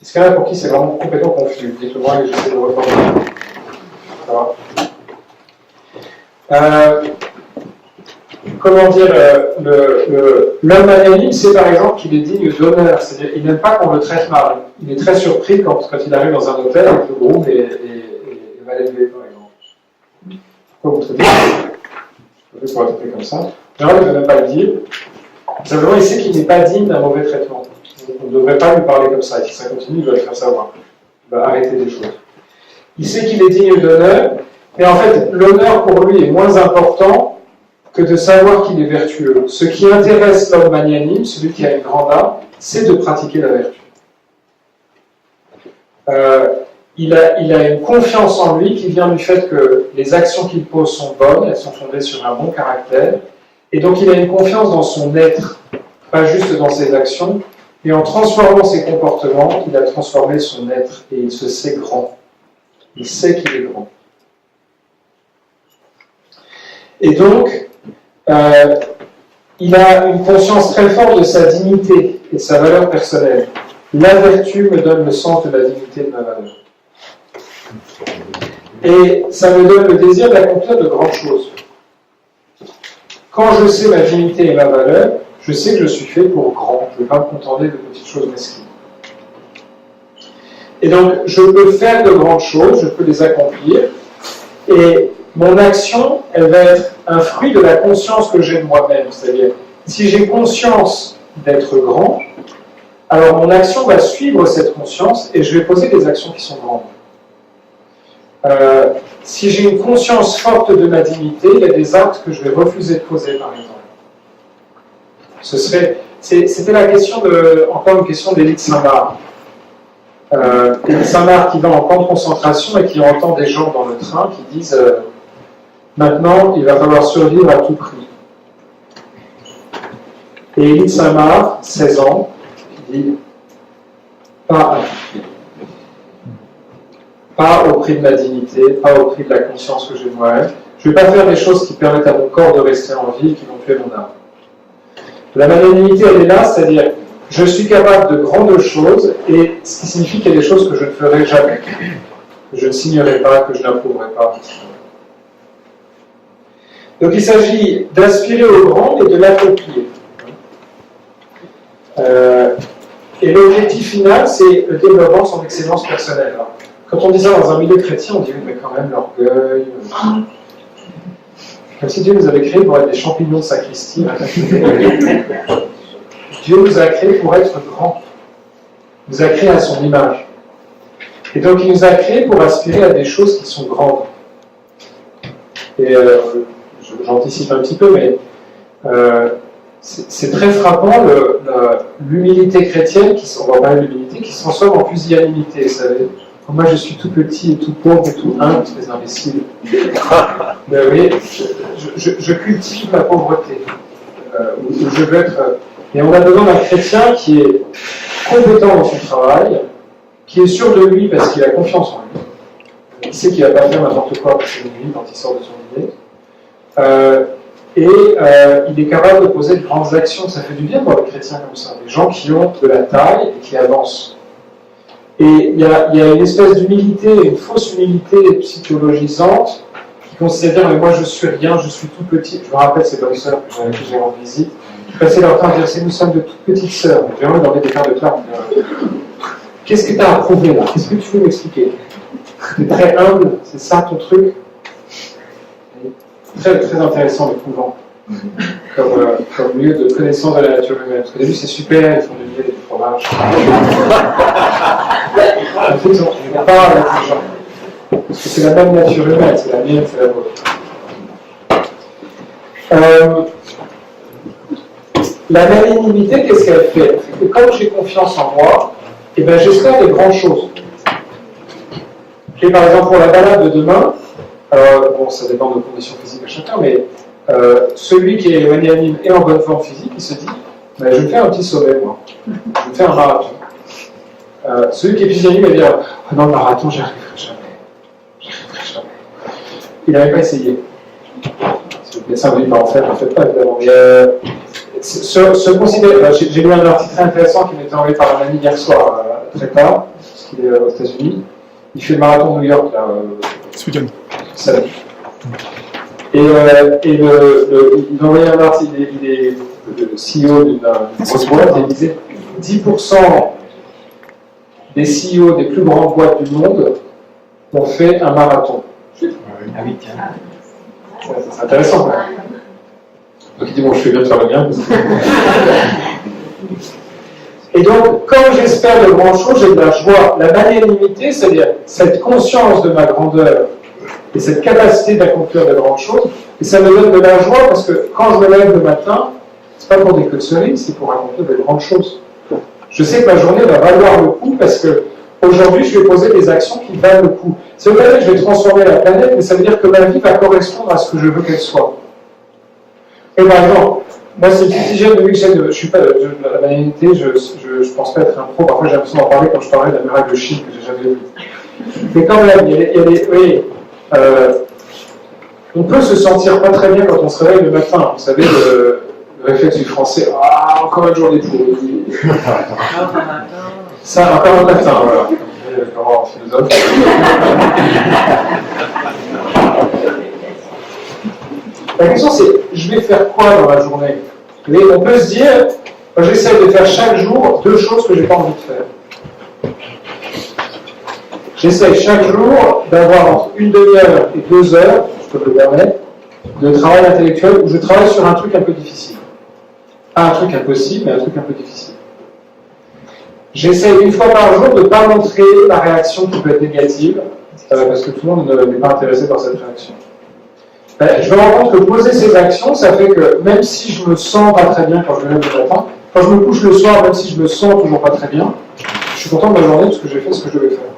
Est-ce qu'il y en a pour qui c'est vraiment complètement confus? Dites-le-moi et j'essaie de reformuler. Comment dire, l'homme magnanime, c'est par exemple qu'il est digne d'honneur, c'est-à-dire qu'il n'aime pas qu'on le traite mal. Il est très surpris quand il arrive dans un hôtel avec le groom et mal élevé, par exemple. Pourquoi vous traitez? Je pourrais traiter comme ça. Généralement, il ne veut même pas le dire. Simplement, il sait qu'il n'est pas digne d'un mauvais traitement. On ne devrait pas lui parler comme ça. Et si ça continue, il va le faire savoir. Il va arrêter des choses. Il sait qu'il est digne d'honneur, mais en fait, l'honneur pour lui est moins important que de savoir qu'il est vertueux. Ce qui intéresse l'homme magnanime, celui qui a une grande âme, c'est de pratiquer la vertu. Il a une confiance en lui qui vient du fait que les actions qu'il pose sont bonnes, elles sont fondées sur un bon caractère, et donc il a une confiance dans son être, pas juste dans ses actions, et en transformant ses comportements, il a transformé son être, et il se sait grand. Il sait qu'il est grand. Et donc, il a une conscience très forte de sa dignité et de sa valeur personnelle. La vertu me donne le sens de la dignité de ma valeur. Et ça me donne le désir d'accomplir de grandes choses. Quand je sais ma dignité et ma valeur, je sais que je suis fait pour grand. Je ne vais pas me contenter de petites choses mesquines. Et donc, je peux faire de grandes choses, je peux les accomplir, et mon action, elle va être un fruit de la conscience que j'ai de moi-même. C'est-à-dire, si j'ai conscience d'être grand, alors mon action va suivre cette conscience et je vais poser des actions qui sont grandes. Si j'ai une conscience forte de ma dignité, il y a des actes que je vais refuser de poser, par exemple. C'était la question encore une question d'Élie de Saint-Marc. Élie de Saint-Marc qui va en camp de concentration et qui entend des gens dans le train qui disent maintenant, il va falloir survivre à tout prix. Et Élie de Saint-Marc, 16 ans, dit pas à tout prix. Pas au prix de ma dignité, pas au prix de la conscience que j'ai de moi-même. Je ne vais pas faire des choses qui permettent à mon corps de rester en vie et qui vont tuer mon âme. La magnanimité, elle est là, c'est-à-dire je suis capable de grandes choses, et ce qui signifie qu'il y a des choses que je ne ferai jamais, que je ne signerai pas, que je n'approuverai pas. Donc il s'agit d'aspirer au grand et de l'accomplir. Et l'objectif final, c'est le développement de son excellence personnelle. Alors, quand on dit ça dans un milieu chrétien, on dit oui, mais quand même l'orgueil. Comme si Dieu nous avait créés pour être des champignons de sacristie. Dieu nous a créés pour être grands. Il nous a créés à son image. Et donc il nous a créés pour aspirer à des choses qui sont grandes. Et j'anticipe un petit peu, mais c'est très frappant l'humilité chrétienne, on va parler de l'humilité, qui se transforme en pusillanimité, vous savez. Moi je suis tout petit et tout pauvre et tout humble, ces imbéciles. Ben oui, je cultive ma pauvreté. Où je veux être. Et on a besoin d'un chrétien qui est compétent dans son travail, qui est sûr de lui parce qu'il a confiance en lui. Il sait qu'il ne va pas faire n'importe quoi pour son nuit quand il sort de son idée. Il est capable de poser de grandes actions. Ça fait du bien pour les chrétiens comme ça. Des gens qui ont de la taille et qui avancent. Et il y a une espèce d'humilité, une fausse humilité psychologisante qui consiste à dire mais moi je suis rien, je suis tout petit. Je me rappelle ces bonnes sœurs que j'ai rendu visite. Je passais leur temps à dire nous sommes de toutes petites sœurs. J'ai vraiment envie de faire de classe. Qu'est-ce que tu as à prouver là? Qu'est-ce que tu veux m'expliquer? Tu es très humble, c'est ça ton truc? Très, très intéressant le couvent comme lieu de connaissance de la nature humaine. Parce qu'au début c'est super, ils font des milliers de programmes. courage. En fait, on parle avec les gens. Parce que c'est la même nature humaine, c'est la mienne, c'est la vôtre. La magnanimité, qu'est-ce qu'elle fait? Elle fait que comme j'ai confiance en moi, eh ben, j'espère des grandes choses. Et par exemple, pour la balade de demain, bon, ça dépend de conditions physiques à chacun, mais celui qui est magnanime et en bonne forme physique, il se dit, ben, je vais me faire un petit sommet, moi. Je vais me faire un marathon. Celui qui est pusillanime, il va dire, oh non, le marathon, j'y arriverai jamais. Il n'avait pas essayé. Si le médecin vous dit pas en faire, ne faites pas, évidemment. Mais j'ai lu un article très intéressant qui m'était envoyé par un ami hier soir, très tard, parce qu'il est aux États-Unis. Il fait le marathon de New York, là, ce week-end. Samedi. Et il m'a envoyé un article, il est le CEO d'une grosse boîte, et il disait 10% des CEO des plus grandes boîtes du monde ont fait un marathon. Ah oui, tiens. C'est intéressant, quand même. Donc il dit, bon, je fais bien de faire le mien. Et donc, quand j'espère de grandes choses, j'ai de la joie. La magnanimité, c'est-à-dire cette conscience de ma grandeur et cette capacité d'accomplir de grandes choses, et ça me donne de la joie parce que quand je me lève le matin, c'est pas pour des queues de cerise, c'est pour accomplir de grandes choses. Je sais que ma journée va valoir le coup parce que aujourd'hui, je vais poser des actions qui valent le coup. Ça veut pas dire que je vais transformer la planète, mais ça veut dire que ma vie va correspondre à ce que je veux qu'elle soit. Et par exemple, moi, c'est une petite hygiène de vie que j'ai. Je suis pas la magnanimité, je pense pas être un pro. Parfois, j'ai l'impression d'en parler quand je parlais de la miracle de Chine que j'ai jamais vue. Mais quand même, il y a des. Oui, on peut se sentir pas très bien quand on se réveille le matin. Vous savez, le réflexe du français, ah, encore une journée pourrie. Ça, encore un matin, voilà. Comment philosophe. La question c'est, je vais faire quoi dans la journée? Mais on peut se dire, j'essaie de faire chaque jour 2 choses que j'ai pas envie de faire. J'essaie chaque jour d'avoir entre 1 demi-heure et 2 heures, je peux me le permettre, de travail intellectuel où je travaille sur un truc un peu difficile. Pas un truc impossible, mais un truc un peu difficile. J'essaie 1 fois par jour de ne pas montrer la réaction qui peut être négative, parce que tout le monde n'est pas intéressé par cette réaction. Je me rends compte que poser ces actions, ça fait que même si je me sens pas très bien quand je me lève le matin, quand je me couche le soir, même si je me sens toujours pas très bien, je suis content de ma journée parce que j'ai fait ce que je devais faire.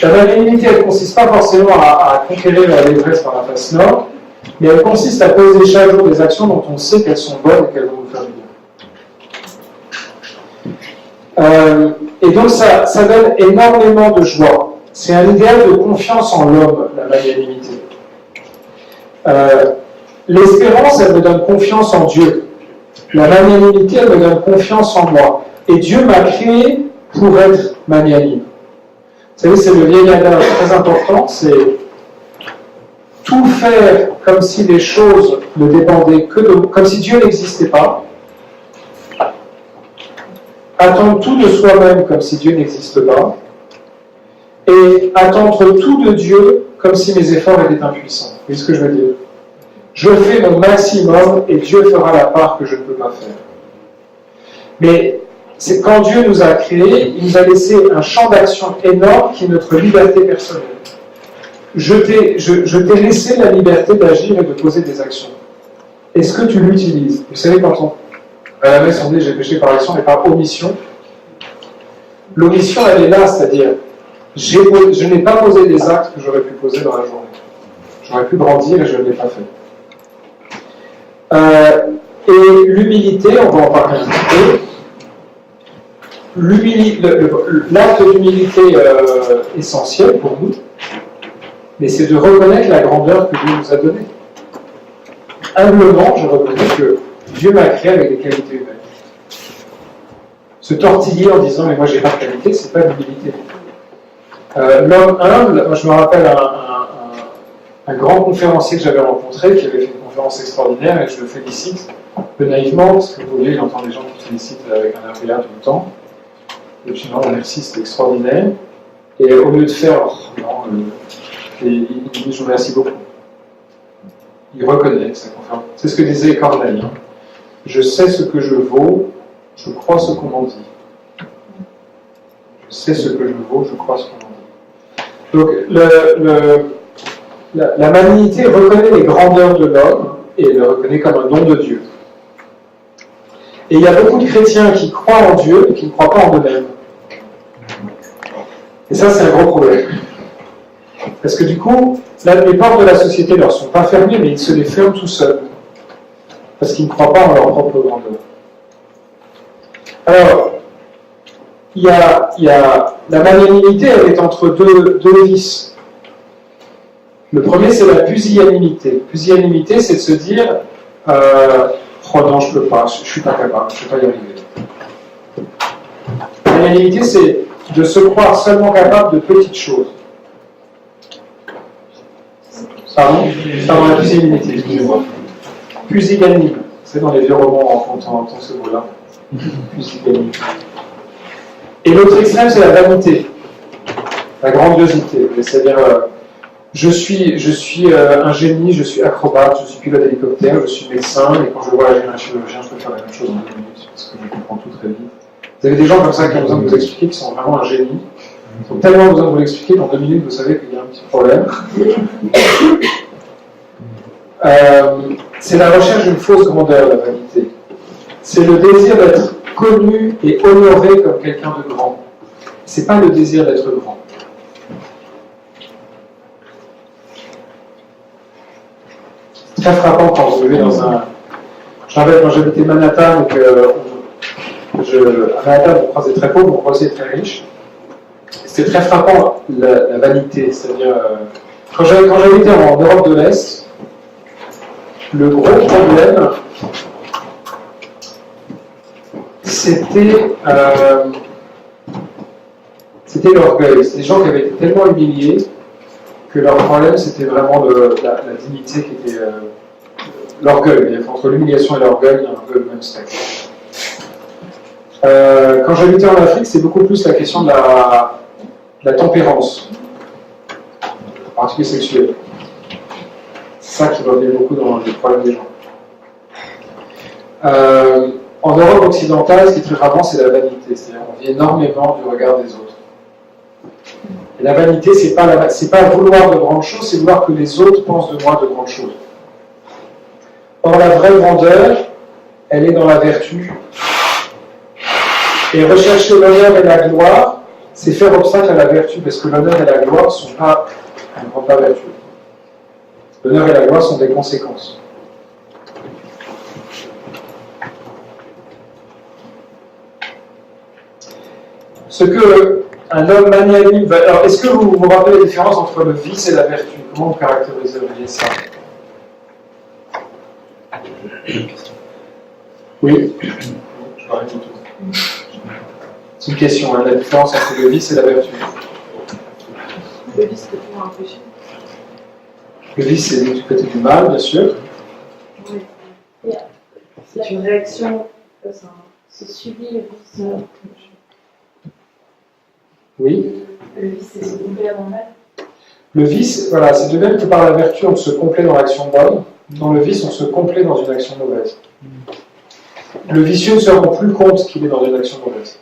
La magnanimité, elle ne consiste pas forcément à conquérir l'Everest par la face nord, mais elle consiste à poser chaque jour des actions dont on sait qu'elles sont bonnes et qu'elles vont nous faire du bien. Et donc ça donne énormément de joie. C'est un idéal de confiance en l'homme, la magnanimité. L'espérance, elle me donne confiance en Dieu. La magnanimité, elle me donne confiance en moi. Et Dieu m'a créé pour être magnanime. Vous savez, c'est le vieil adage très important, c'est tout faire comme si les choses ne dépendaient que de vous, comme si Dieu n'existait pas. Attendre tout de soi-même comme si Dieu n'existe pas. Et attendre tout de Dieu comme si mes efforts étaient impuissants. Vous voyez ce que je veux dire? Je fais mon maximum et Dieu fera la part que je ne peux pas faire. Mais c'est quand Dieu nous a créés, il nous a laissé un champ d'action énorme qui est notre liberté personnelle. Je t'ai laissé la liberté d'agir et de poser des actions. Est-ce que tu l'utilises? Vous savez, quand à la messe on dit j'ai péché par action et par omission, l'omission elle est là, c'est-à-dire je n'ai pas posé des actes que j'aurais pu poser dans la journée. J'aurais pu grandir et je ne l'ai pas fait. Et l'humilité, on va en parler un petit peu. L'acte d'humilité essentiel pour nous, mais c'est de reconnaître la grandeur que Dieu nous a donnée. Humblement, je reconnais que Dieu m'a créé avec des qualités humaines. Se tortiller en disant mais moi j'ai pas de qualité, c'est pas l'humilité. L'homme humble, moi je me rappelle un grand conférencier que j'avais rencontré qui avait fait une conférence extraordinaire et je le félicite un peu naïvement parce que vous voyez, il entend des gens qui félicitent avec un air tout le temps. Et puis non, merci, c'était extraordinaire. Et au lieu de faire il dit je vous remercie beaucoup. Il reconnaît sa conférence. C'est ce que disait Corneille. Je sais ce que je vaux je crois ce qu'on en dit. Je sais ce que je vaux, je crois ce qu'on en dit. Donc, la malignité reconnaît les grandeurs de l'homme et le reconnaît comme un don de Dieu. Et il y a beaucoup de chrétiens qui croient en Dieu et qui ne croient pas en eux-mêmes. Et ça, c'est un gros problème. Parce que du coup, les portes de la société ne leur sont pas fermées, mais ils se les ferment tout seuls. Parce qu'ils ne croient pas en leur propre grandeur. Alors, il y a la magnanimité, elle est entre deux vices. Le premier, c'est la pusillanimité. Pusillanimité, c'est de se dire oh non, je ne peux pas, je ne suis pas capable, je ne vais pas y arriver. La magnanimité, c'est de se croire seulement capable de petites choses. Pardon, la pusillanimité, excusez-moi. Pusillanime, c'est dans les vieux romans, on entend ce mot-là. Pusillanimité. Et l'autre extrême, c'est la vanité, la grandiosité. C'est-à-dire, je suis un génie, je suis acrobate, je suis pilote d'hélicoptère, je suis médecin, et quand je vois un chirurgien, je peux faire la même chose en 2 minutes, parce que je comprends tout très vite. Vous avez des gens comme ça qui ont besoin de vous expliquer, qui sont vraiment un génie. Ils ont tellement besoin de vous l'expliquer qu'en 2 minutes, vous savez qu'il y a un petit problème. C'est la recherche d'une fausse grandeur, la vanité. C'est le désir d'être connu et honoré comme quelqu'un de grand. C'est pas le désir d'être grand. C'est très frappant quand vous vivez dans un... Je rappelle quand j'habitais Manhattan, à Manhattan, on croisait très pauvre, on croisait très riche. C'était très frappant la vanité, c'est-à-dire quand j'habitais en Europe de l'Est, le gros problème, c'était l'orgueil. C'était des gens qui avaient été tellement humiliés que leur problème, c'était vraiment la dignité qui était l'orgueil. Entre l'humiliation et l'orgueil, il y a un peu le même steak. Quand j'habitais en Afrique, c'est beaucoup plus la question de la tempérance, en particulier sexuelle. C'est ça qui revenait beaucoup dans les problèmes des gens. En Europe occidentale, ce qui est très frappant, c'est la vanité. C'est-à-dire qu'on vit énormément du regard des autres. Et la vanité, c'est pas vouloir de grandes choses, c'est vouloir que les autres pensent de moi de grandes choses. Or, la vraie grandeur, elle est dans la vertu. Et rechercher l'honneur et la gloire, c'est faire obstacle à la vertu, parce que l'honneur et la gloire ne sont pas vertu. L'honneur et la gloire sont des conséquences. Ce que un homme magnanime va... Alors, est-ce que vous vous rappelez la différence entre le vice et la vertu? Comment vous caractériseriez ça? Oui? Je parle du tout. C'est une question, hein, la différence entre le vice et la vertu. Le vice, c'est pour un péché. Le vice, c'est du côté du mal, bien sûr. Oui. C'est une réaction, c'est subi le vice. Oui. Le vice, c'est se combler dans le mal. Le vice, voilà, c'est de même que par la vertu, on se complaît dans l'action bonne. Dans le vice, on se complaît dans une action mauvaise. Le vicieux ne se rend plus compte qu'il est dans une action mauvaise.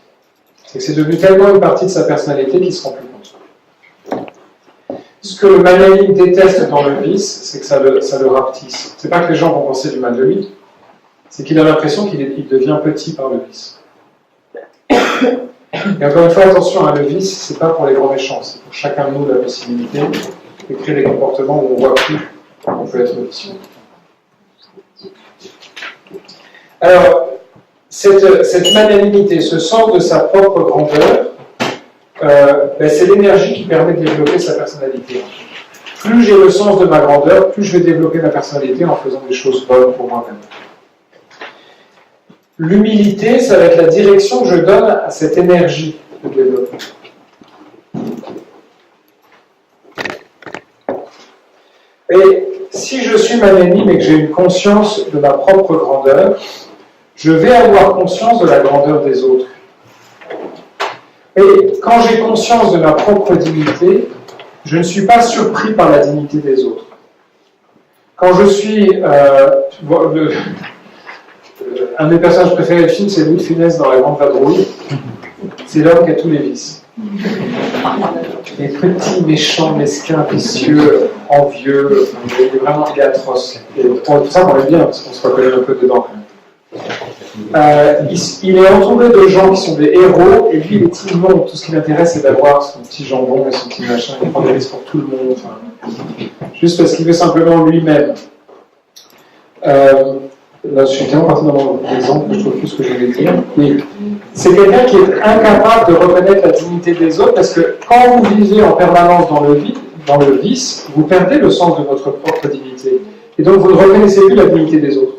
C'est devenu tellement une partie de sa personnalité qu'il ne se rend plus compte. Ce que le magnanime déteste dans le vice, c'est que ça le rapetisse. C'est pas que les gens vont penser du mal de lui, c'est qu'il a l'impression qu'il devient petit par le vice. Et encore une fois, attention, hein, le vice, c'est pas pour les grands méchants, c'est pour chacun de nous la possibilité de créer des comportements où on voit plus qu'on peut être vicieux. Alors, cette magnanimité, ce sens de sa propre grandeur, c'est l'énergie qui permet de développer sa personnalité. Plus j'ai le sens de ma grandeur, plus je vais développer ma personnalité en faisant des choses bonnes pour moi-même. L'humilité, ça va être la direction que je donne à cette énergie de développement. Et si je suis magnanime et que j'ai une conscience de ma propre grandeur, je vais avoir conscience de la grandeur des autres. Et quand j'ai conscience de ma propre dignité, je ne suis pas surpris par la dignité des autres. Quand je suis... un des personnages préférés du film, c'est Louis de Funès dans La Grande Vadrouille. C'est l'homme qui a tous les vices. Les petits, méchants, mesquins, vicieux, envieux, il est vraiment atroce. Et pour ça, on l'aime bien, parce qu'on se reconnaît un peu dedans. Il est entouré de gens qui sont des héros, et lui, il est immonde. Tout ce qui l'intéresse, c'est d'avoir son petit jambon et son petit machin. Il prend des risques pour tout le monde. Juste parce qu'il veut simplement lui-même. Là, je suis bien parti dans mon exemple, je trouve plus ce que je voulais dire. Oui. C'est quelqu'un qui est incapable de reconnaître la dignité des autres, parce que quand vous vivez en permanence dans le vice, vous perdez le sens de votre propre dignité. Et donc, vous ne reconnaissez plus la dignité des autres.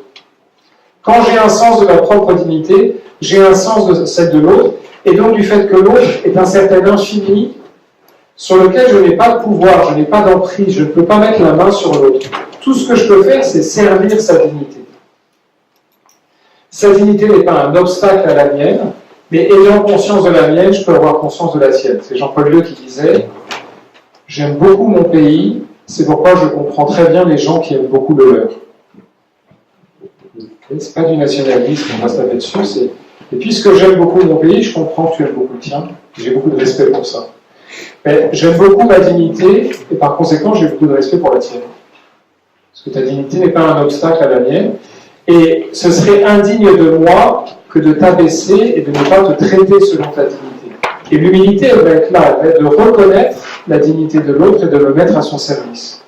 Quand j'ai un sens de ma propre dignité, j'ai un sens de celle de l'autre, et donc du fait que l'autre est un certain infini sur lequel je n'ai pas de pouvoir, je n'ai pas d'emprise, je ne peux pas mettre la main sur l'autre. Tout ce que je peux faire, c'est servir sa dignité. Sa dignité n'est pas un obstacle à la mienne, mais ayant conscience de la mienne, je peux avoir conscience de la sienne. C'est Jean-Paul II qui disait « J'aime beaucoup mon pays, c'est pourquoi je comprends très bien les gens qui aiment beaucoup le leur. » C'est pas du nationalisme, on va se taper dessus, c'est « Et puisque j'aime beaucoup mon pays, je comprends que tu aimes beaucoup le tien, j'ai beaucoup de respect pour ça. Mais j'aime beaucoup ma dignité, et par conséquent, j'ai beaucoup de respect pour la tienne. Parce que ta dignité n'est pas un obstacle à la mienne, et ce serait indigne de moi que de t'abaisser et de ne pas te traiter selon ta dignité. Et l'humilité, elle va être là, elle va être de reconnaître la dignité de l'autre et de le mettre à son service.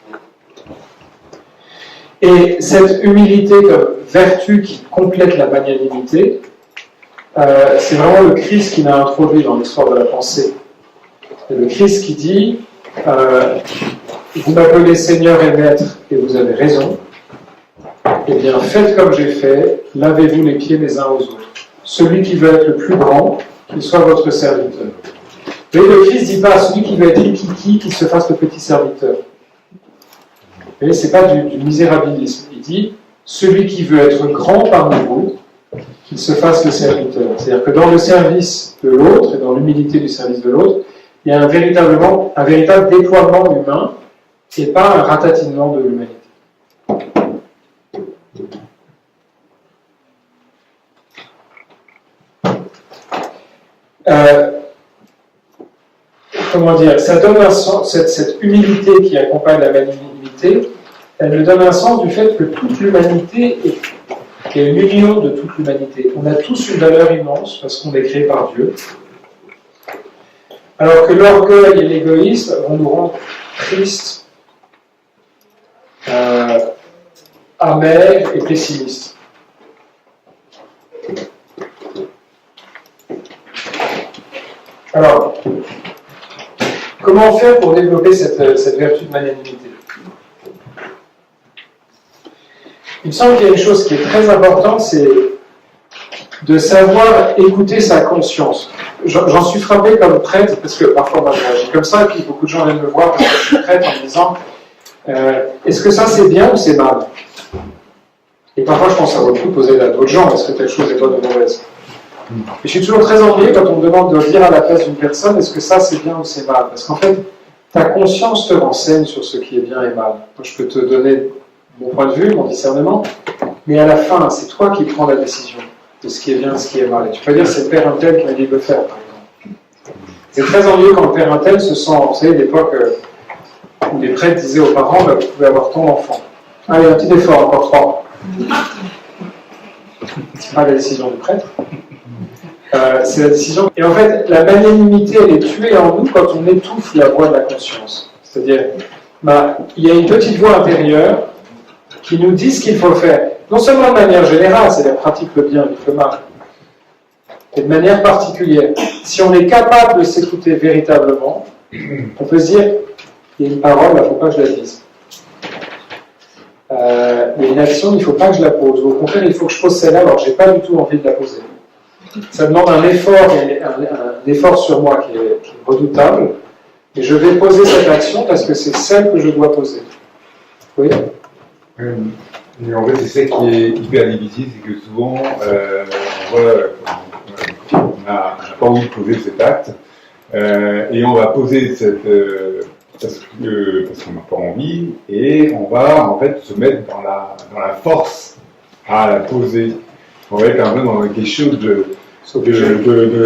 Et cette humilité comme vertu qui complète la magnanimité, c'est vraiment le Christ qui l'a introduit dans l'histoire de la pensée. C'est le Christ qui dit vous m'appelez Seigneur et Maître, et vous avez raison. Eh bien, faites comme j'ai fait, lavez-vous les pieds les uns aux autres. Celui qui veut être le plus grand, qu'il soit votre serviteur. Mais le Christ ne dit pas à celui qui veut être rikiki, qu'il se fasse le petit serviteur. Mais ce n'est pas du misérabilisme. Il dit, celui qui veut être grand parmi vous, qu'il se fasse le serviteur. C'est-à-dire que dans le service de l'autre, et dans l'humilité du service de l'autre, il y a un véritable déploiement humain, et pas un ratatinement de l'humanité. Comment dire, ça donne un sens, cette humilité qui accompagne la magnanimité, elle me donne un sens du fait que toute l'humanité est une union de toute l'humanité. On a tous une valeur immense parce qu'on est créé par Dieu. Alors que l'orgueil et l'égoïsme vont nous rendre tristes, amers et pessimistes. Alors, comment faire pour développer cette vertu de magnanimité? Il me semble qu'il y a une chose qui est très importante, c'est de savoir écouter sa conscience. J'en suis frappé comme prêtre, parce que parfois moi je réagis comme ça, et puis beaucoup de gens viennent me voir parce que je suis prêtre en me disant est-ce que ça c'est bien ou c'est mal? Et parfois je pense que ça vaut le coup de poser à d'autres gens, est-ce que telle chose est bonne ou mauvaise? Et je suis toujours très ennuyé quand on me demande de dire à la place d'une personne est-ce que ça c'est bien ou c'est mal? Parce qu'en fait, ta conscience te renseigne sur ce qui est bien et mal. Moi je peux te donner mon point de vue, mon discernement, mais à la fin, c'est toi qui prends la décision de ce qui est bien et ce qui est mal. Et tu peux dire c'est le père un tel qui m'a dit de le faire, par exemple. C'est très ennuyeux quand le père un tel se sent, vous savez, l'époque où les prêtres disaient aux parents bah, vous pouvez avoir ton enfant. Allez, un petit effort, encore 3. C'est pas la décision du prêtre. C'est la décision. Et en fait, la magnanimité, elle est tuée en nous quand on étouffe la voix de la conscience. C'est-à-dire, il y a une petite voix intérieure qui nous dit ce qu'il faut faire. Non seulement de manière générale, c'est-à-dire pratique le bien, évite le mal, mais de manière particulière. Si on est capable de s'écouter véritablement, on peut se dire, il y a une parole, il ne faut pas que je la dise. Il y a une action, il ne faut pas que je la pose. Au contraire, il faut que je pose celle-là, alors je n'ai pas du tout envie de la poser. Ça demande un effort sur moi qui est redoutable, et je vais poser cette action parce que c'est celle que je dois poser. Oui. Et en fait, c'est ça qui est hyper difficile, c'est que souvent, on n'a pas envie de poser cet acte, et on va poser parce qu'on n'a pas envie, et on va en fait se mettre dans la force à la poser. on va être un peu dans quelque chose de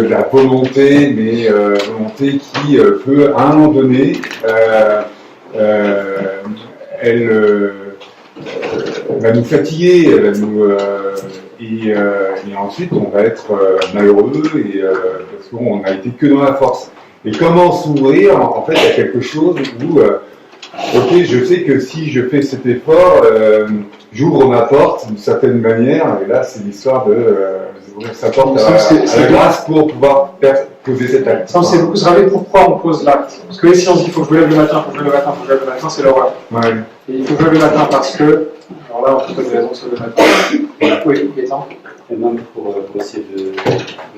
la volonté, mais volonté qui peut, à un moment donné, elle va nous fatiguer, elle va nous, et ensuite on va être malheureux parce qu'on n'a été que dans la force. Et comment s'ouvrir en fait à quelque chose où, ok, je sais que si je fais cet effort, j'ouvre ma porte d'une certaine manière, et là c'est l'histoire d'ouvrir sa porte à la grâce pour pouvoir poser cet acte. Ça, on s'est beaucoup se rappeler pourquoi on pose l'acte. Parce que si on dit il faut que je me lève le matin, il faut que je me lève le matin, il faut que je me lève le matin, c'est l'horreur. Ouais. Et il faut que je me lève le matin parce que, alors là, on peut donner raison sur le matin. Oui, Gaëtan. Et même pour essayer de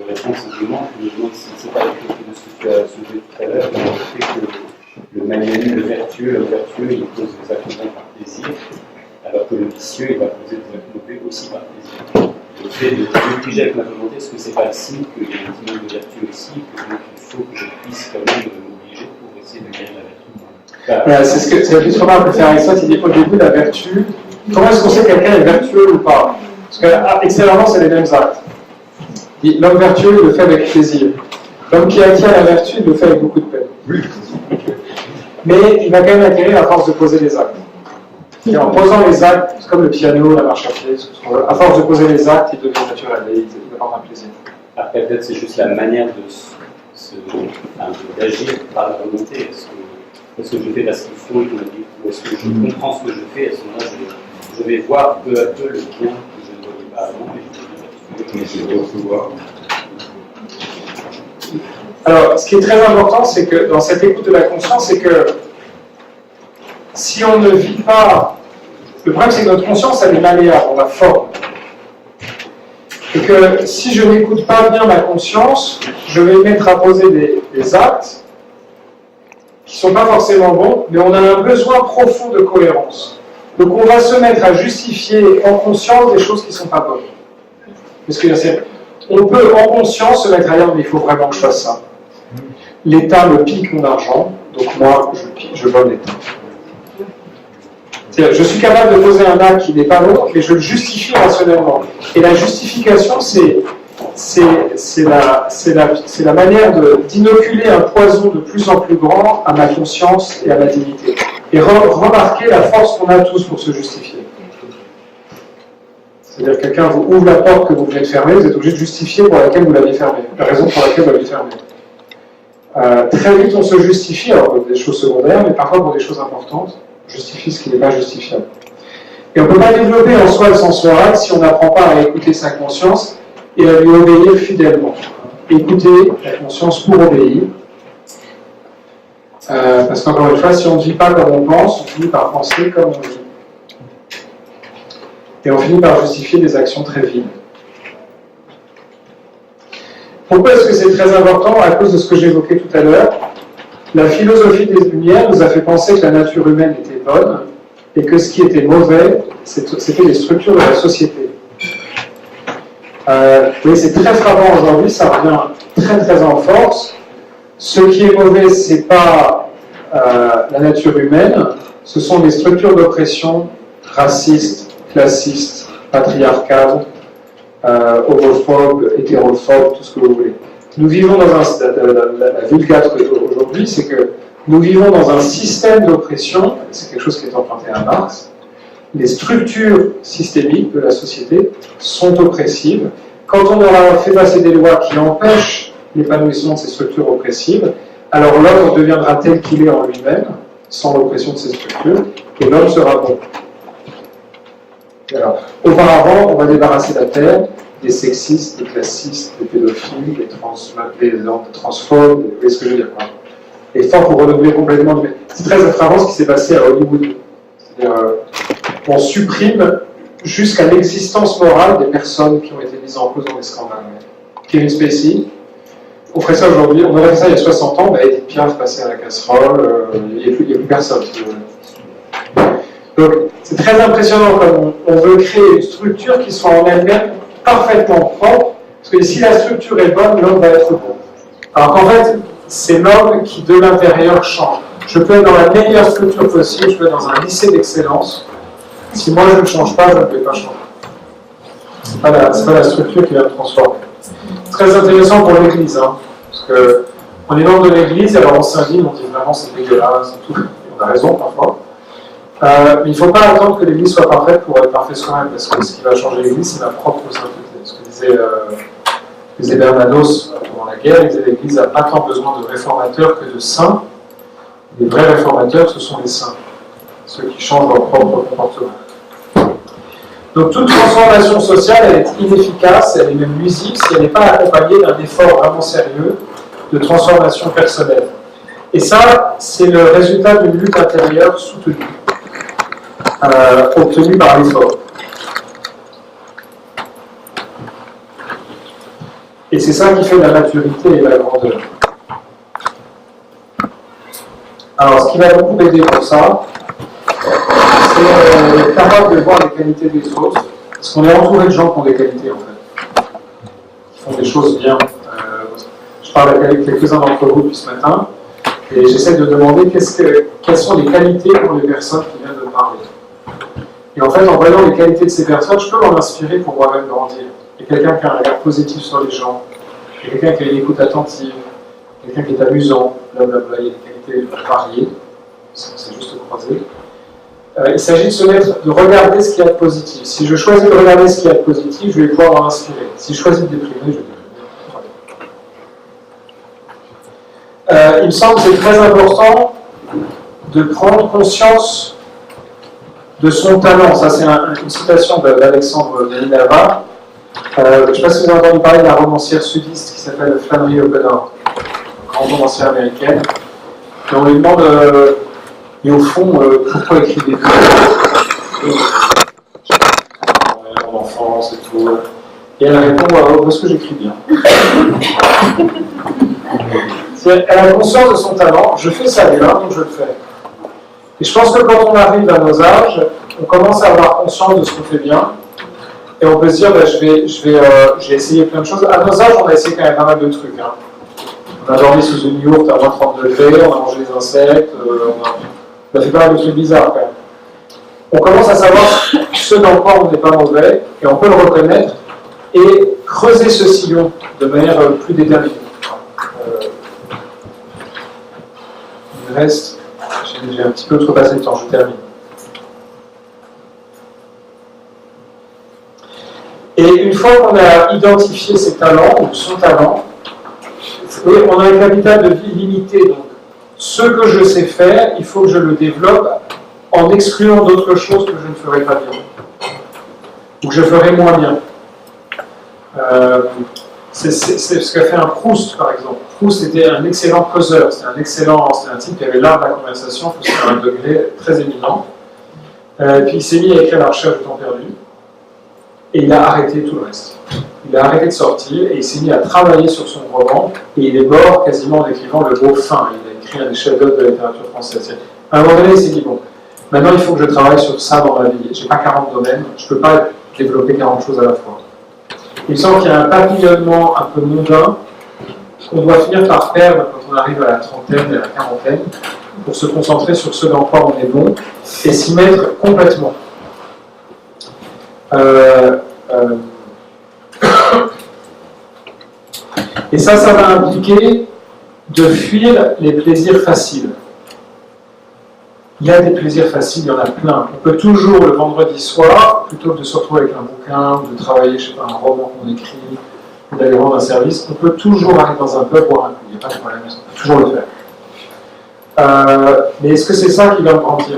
répondre simplement, je me demande si c'est pas quelque chose de ce que tu as soulevé tout à l'heure, le fait que le magnanime, le vertueux, il pose des actes par plaisir, alors que le vicieux, il va poser des actes aussi par plaisir. Le fait de m'obliger avec ma volonté, est-ce que c'est pas le signe qu'il y a un petit nombre de vertu aussi, que donc il faut que je puisse quand même m'obliger pour essayer de gagner la vertu? Voilà, c'est la petite remarque que fait Aristote, il dit au début la vertu. Comment est-ce qu'on sait que quelqu'un est vertueux ou pas? Parce que extérieurement, c'est les mêmes actes. L'homme vertueux le fait avec plaisir. L'homme qui acquiert la vertu le fait avec beaucoup de peine. Oui. Mais il va quand même acquérir à force de poser les actes. Et en posant les actes, c'est comme le piano, la marche à pied, à force de poser les actes, il devient naturel et il apporte un plaisir. Après, peut-être c'est juste la manière d'agir par la volonté. Est-ce que je fais parce qu'il faut, ou est-ce que je comprends ce que je fais? À ce moment-là, je vais voir peu à peu le bien que je ne voyais pas avant. Mais c'est de recevoir. Alors, ce qui est très important, c'est que dans cette écoute de la conscience, c'est que si on ne vit pas... Le problème, c'est que notre conscience, elle est malléable, on la forme. Et que si je n'écoute pas bien ma conscience, je vais mettre à poser des actes qui ne sont pas forcément bons, mais on a un besoin profond de cohérence. Donc on va se mettre à justifier en conscience des choses qui ne sont pas bonnes. Parce que on peut en conscience se mettre à dire, mais il faut vraiment que je fasse ça. L'État me pique mon argent, donc moi, je vole l'État. Je suis capable de poser un acte qui n'est pas bon, mais je le justifie rationnellement. Et la justification, c'est la manière d'inoculer un poison de plus en plus grand à ma conscience et à ma dignité. Et remarquer la force qu'on a tous pour se justifier. C'est-à-dire que quelqu'un vous ouvre la porte que vous venez de fermer, vous êtes obligé de justifier pour laquelle vous l'avez fermée, la raison pour laquelle vous l'avez fermée. Très vite, on se justifie, alors pour des choses secondaires, mais parfois pour des choses importantes, on justifie ce qui n'est pas justifiable. Et on ne peut pas développer en soi le sens moral si on n'apprend pas à écouter sa conscience et à lui obéir fidèlement. Écouter la conscience pour obéir. Parce qu'encore une fois, si on ne vit pas comme on pense, on finit par penser comme on vit. Et on finit par justifier des actions très viles. Pourquoi est-ce que c'est très important? À cause de ce que j'évoquais tout à l'heure. La philosophie des Lumières nous a fait penser que la nature humaine était bonne et que ce qui était mauvais, c'était les structures de la société. Oui, c'est très frappant aujourd'hui, ça revient très très en force. Ce qui est mauvais, ce n'est pas la nature humaine, ce sont les structures d'oppression racistes, classistes, patriarcales, homophobes, hétérophobes, tout ce que vous voulez. Nous vivons dans la vulgate aujourd'hui, c'est que nous vivons dans un système d'oppression, c'est quelque chose qui est emprunté à Marx. Les structures systémiques de la société sont oppressives. Quand on aura fait passer des lois qui empêchent l'épanouissement de ces structures oppressives, alors l'homme deviendra tel qu'il est en lui-même, sans l'oppression de ces structures, et l'homme sera bon. Alors, auparavant, on va débarrasser la terre des sexistes, des classistes, des pédophiles, des transphobes, vous voyez ce que je veux dire, quoi. Et fort pour renouveler complètement. C'est très frappant ce qui s'est passé à Hollywood. C'est-à-dire, on supprime jusqu'à l'existence morale des personnes qui ont été mises en cause dans les scandales. Kevin Spacey, on ferait ça aujourd'hui, on aurait fait ça il y a 60 ans, Edith Piaf passait à la casserole, il n'y a plus personne. Donc, c'est très impressionnant comme on veut créer une structure qui soit en elle-même parfaitement propre, parce que si la structure est bonne, l'homme va être bon. Alors qu'en fait, c'est l'homme qui de l'intérieur change. Je peux être dans la meilleure structure possible, je peux être dans un lycée d'excellence. Si moi je ne change pas, je ne vais pas changer. C'est pas la structure qui va me transformer. C'est très intéressant pour l'Église, hein, parce que on est membre de l'Église, alors on s'indigne, on dit vraiment c'est dégueulasse et tout, et on a raison parfois. Mais il ne faut pas attendre que l'Église soit parfaite pour être parfait soi-même, parce que ce qui va changer l'Église, c'est la propre sainteté. Ce que disait Bernanos pendant la guerre, il disait l'Église n'a pas tant besoin de réformateurs que de saints. Les vrais réformateurs, ce sont les saints, ceux qui changent leur propre comportement. Donc toute transformation sociale, elle est inefficace, elle est même nuisible si elle n'est pas accompagnée d'un effort vraiment sérieux de transformation personnelle. Et ça, c'est le résultat d'une lutte intérieure soutenue, obtenue par l'effort. Et c'est ça qui fait la maturité et la grandeur. Alors, ce qui va beaucoup aider pour ça, c'est être capable de voir les qualités des autres, parce qu'on est entouré de gens qui ont des qualités, en fait, qui font des choses bien. Je parle avec quelques-uns d'entre vous depuis ce matin, et j'essaie de demander quelles sont les qualités pour les personnes qui viennent de parler. Et en fait, en voyant les qualités de ces personnes, je peux m'en inspirer pour moi-même grandir. Il y a quelqu'un qui a un regard positif sur les gens, il y a quelqu'un qui a une écoute attentive, quelqu'un qui est amusant, blablabla, il y a des qualités variées, c'est juste croisé. Il s'agit de regarder ce qu'il y a de positif. Si je choisis de regarder ce qu'il y a de positif, je vais pouvoir m'en inspirer. Si je choisis de déprimer, je vais déprimer. Il me semble que c'est très important de prendre conscience de son talent. Ça, c'est une citation d'Alexandre Belinava. Je ne sais pas si vous avez entendu parler de la romancière sudiste qui s'appelle Flannery O'Connor, grande romancière américaine. Et on lui demande, et au fond, pourquoi écrivez-vous mon enfance et tout. Et elle répond, parce que j'écris bien. Elle a conscience de son talent, je fais ça bien, donc je le fais. Et je pense que quand on arrive à nos âges, on commence à avoir conscience de ce qu'on fait bien, et on peut se dire, j'ai essayé plein de choses. À nos âges, on a essayé quand même pas mal de trucs. Hein. On a dormi sous une yourte à moins 30 degrés, on a mangé des insectes, on a fait pas mal de trucs bizarres quand même. On commence à savoir ce dans quoi on n'est pas mauvais, et on peut le reconnaître, et creuser ce sillon de manière plus déterminée. Il reste, j'ai un petit peu outrepassé le temps, je termine. Et une fois qu'on a identifié ses talents, ou son talent, on a un capital de vie limité. Donc, ce que je sais faire, il faut que je le développe en excluant d'autres choses que je ne ferai pas bien, ou que je ferai moins bien. C'est ce qu'a fait un Proust, par exemple. Proust était un excellent causeur, c'était un type qui avait l'art de la conversation, à un degré très éminent. Puis il s'est mis à écrire La recherche du temps perdu, et il a arrêté tout le reste. Il a arrêté de sortir, et il s'est mis à travailler sur son roman, et il est mort quasiment en écrivant Le Dauphin. Il a écrit un des chefs-d'œuvre de la littérature française. À un moment donné, il s'est dit, bon, maintenant il faut que je travaille sur ça dans ma vie. J'ai pas 40 domaines, je peux pas développer 40 choses à la fois. Il me semble qu'il y a un papillonnement un peu mondain qu'on doit finir par perdre quand on arrive à la trentaine et à la quarantaine pour se concentrer sur ce dans quoi on est bon et s'y mettre complètement. Et ça va impliquer de fuir les plaisirs faciles. Il y a des plaisirs faciles, il y en a plein. On peut toujours, le vendredi soir, plutôt que de se retrouver avec un bouquin, de travailler, je sais pas, un roman qu'on écrit, ou d'aller rendre un service, on peut toujours aller dans un pub boire un coup. Il n'y a pas de problème, on peut toujours le faire. Mais est-ce que c'est ça qui va me grandir?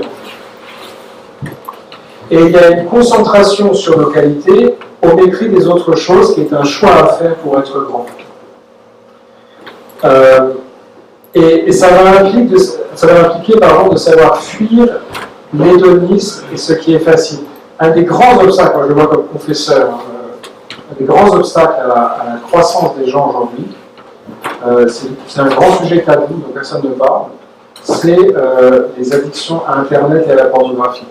Et il y a une concentration sur nos qualités au mépris des autres choses, qui est un choix à faire pour être grand. Et ça va impliquer de savoir fuir l'hédonisme et ce qui est facile. Un des grands obstacles, moi je le vois comme confesseur, un des grands obstacles à la croissance des gens aujourd'hui, c'est un grand sujet tabou, donc personne ne parle, c'est les addictions à Internet et à la pornographie.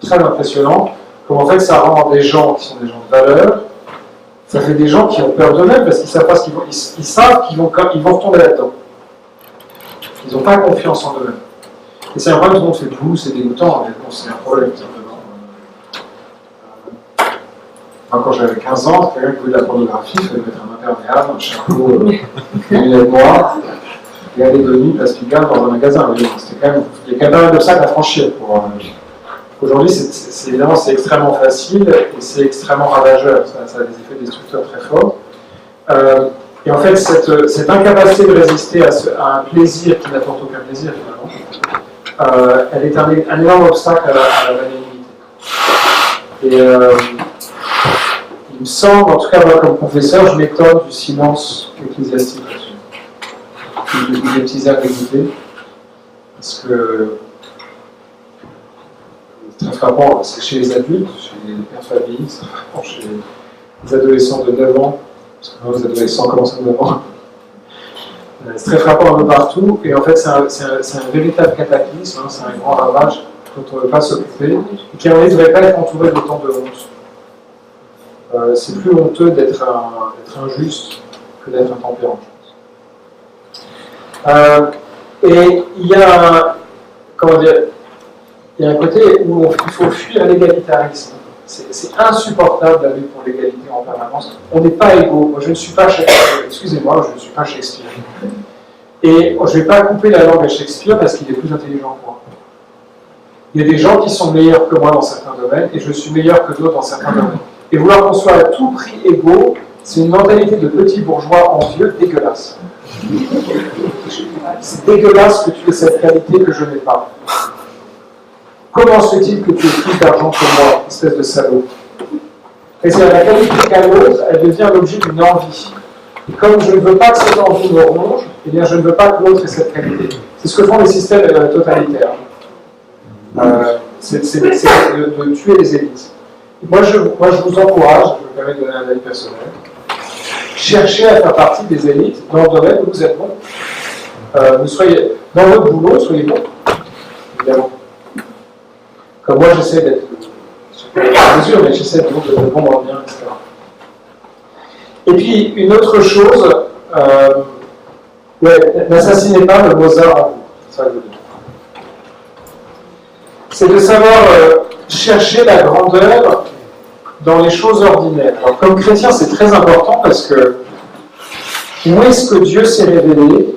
Très impressionnant, comme en fait ça rend des gens qui sont des gens de valeur, ça fait des gens qui ont peur d'eux-mêmes parce qu'ils savent pas ce qu'ils vont, ils savent qu'ils vont retomber là-dedans. Ils n'ont pas confiance en eux-mêmes. Et c'est un problème, tout le monde fait c'est dégoûtant, mais bon, c'est un problème, simplement. Moi, quand j'avais 15 ans, quelqu'un qui voulait de la pornographie, il fallait mettre un imperméable, un chapeau, des lunettes noires, et aller de nuit place Pigalle dans un magasin. Il y a quand même pas mal d'obstacles à franchir. Aujourd'hui, évidemment, c'est extrêmement facile et c'est extrêmement ravageur. Ça a des effets destructeurs très forts. Et en fait, cette incapacité de résister à un plaisir qui n'apporte aucun plaisir, finalement, elle est un énorme obstacle à la magnanimité. Et il me semble, en tout cas, moi, comme professeur, je m'étonne du silence ecclésiastique là-dessus. Des petits ambiguïtés. Parce que c'est très frappant, c'est chez les adultes, chez les pères de famille, c'est frappant chez les adolescents de 9 ans. Parce que les adolescents commencent à 9 ans. C'est très frappant un peu partout, et en fait c'est un véritable cataclysme, c'est un grand ravage dont on ne veut pas s'occuper, et qui en ne devrait pas être entouré d'autant de honte. C'est plus honteux d'être injuste que d'être intempérant. Et il y a un côté où il faut fuir l'égalitarisme. C'est insupportable la lutte pour l'égalité en permanence. On n'est pas égaux. Moi, je ne suis pas Shakespeare. Excusez-moi, je ne suis pas Shakespeare. Et je ne vais pas couper la langue à Shakespeare parce qu'il est plus intelligent que moi. Il y a des gens qui sont meilleurs que moi dans certains domaines et je suis meilleur que d'autres dans certains domaines. Et vouloir qu'on soit à tout prix égaux, c'est une mentalité de petit bourgeois envieux dégueulasse. C'est dégueulasse que tu aies cette qualité que je n'ai pas. Comment se fait-il que tu aies plus d'argent que moi, espèce de salaud? Et c'est la qualité calmeuse, elle devient l'objet d'une envie. Et comme je ne veux pas que cette envie me ronge, eh bien je ne veux pas que l'autre ait cette qualité. C'est ce que font les systèmes totalitaires. C'est de tuer les élites. Moi je vous encourage, je me permets de donner un avis personnel, cherchez à faire partie des élites dans le domaine où vous êtes bon. Vous soyez dans votre boulot, soyez bon, évidemment. Comme moi, j'essaie d'être, je ne suis pas en mesure, mais j'essaie de bon dans le bien, etc. Et puis, une autre chose, n'assassinez pas le Mozart en vous, c'est ça que je veux dire. C'est de savoir chercher la grandeur dans les choses ordinaires. Alors, comme chrétien, c'est très important parce que où est-ce que Dieu s'est révélé?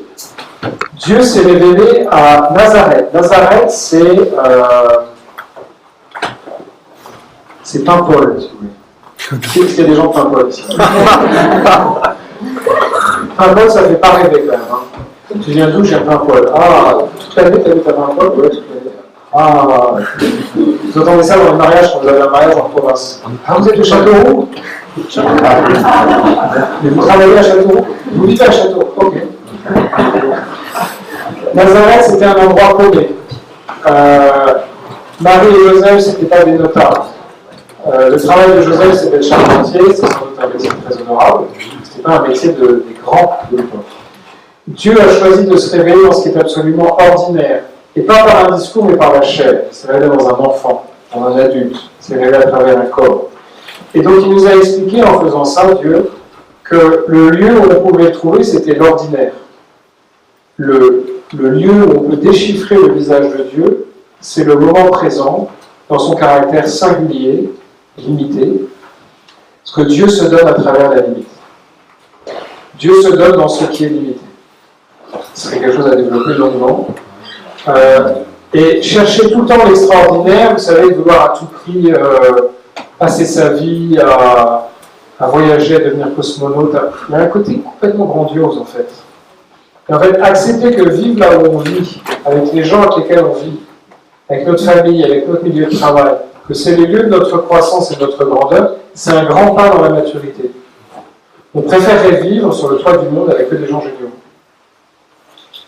Dieu s'est révélé à Nazareth. Nazareth, c'est Paimpol, si vous voulez. Je sais qu'il y a des gens de Paimpol ici. Paimpol, ça ne fait pas rêver quand même. Hein. Tu viens d'où? J'ai un Paimpol. Ah, toute l'année, tu habites à Paimpol? Ouais, toute l'année. Ah, vous entendez ça dans le mariage quand vous avez un mariage en province. Ah, vous êtes au Châteauroux? Mais vous travaillez à Châteauroux? Vous vivez à Châteauroux? Ok. Nazareth, c'était un endroit paumé. Marie et Joseph, c'était pas des notables. Le travail de Joseph, c'était le charpentier, c'est sans doute un métier très honorable. C'était pas un métier des grands de l'époque. Dieu a choisi de se révéler dans ce qui est absolument ordinaire. Et pas par un discours, mais par la chair. Il s'est révélé dans un enfant, dans un adulte. Il s'est révélé à travers un corps. Et donc, il nous a expliqué, en faisant ça, Dieu, que le lieu où on pouvait le trouver, c'était l'ordinaire. Le lieu où on peut déchiffrer le visage de Dieu, c'est le moment présent, dans son caractère singulier, limité, ce que Dieu se donne à travers la limite. Dieu se donne dans ce qui est limité. Ce serait quelque chose à développer longuement. Et chercher tout le temps l'extraordinaire, vous savez, vouloir à tout prix passer sa vie à voyager, à devenir cosmonaute, il y a un côté complètement grandiose en fait. Et en fait, accepter que vivre là où on vit, avec les gens avec lesquels on vit, avec notre famille, avec notre milieu de travail, que c'est le lieu de notre croissance et de notre grandeur, c'est un grand pas dans la maturité. On préférerait vivre sur le toit du monde avec que des gens géniaux.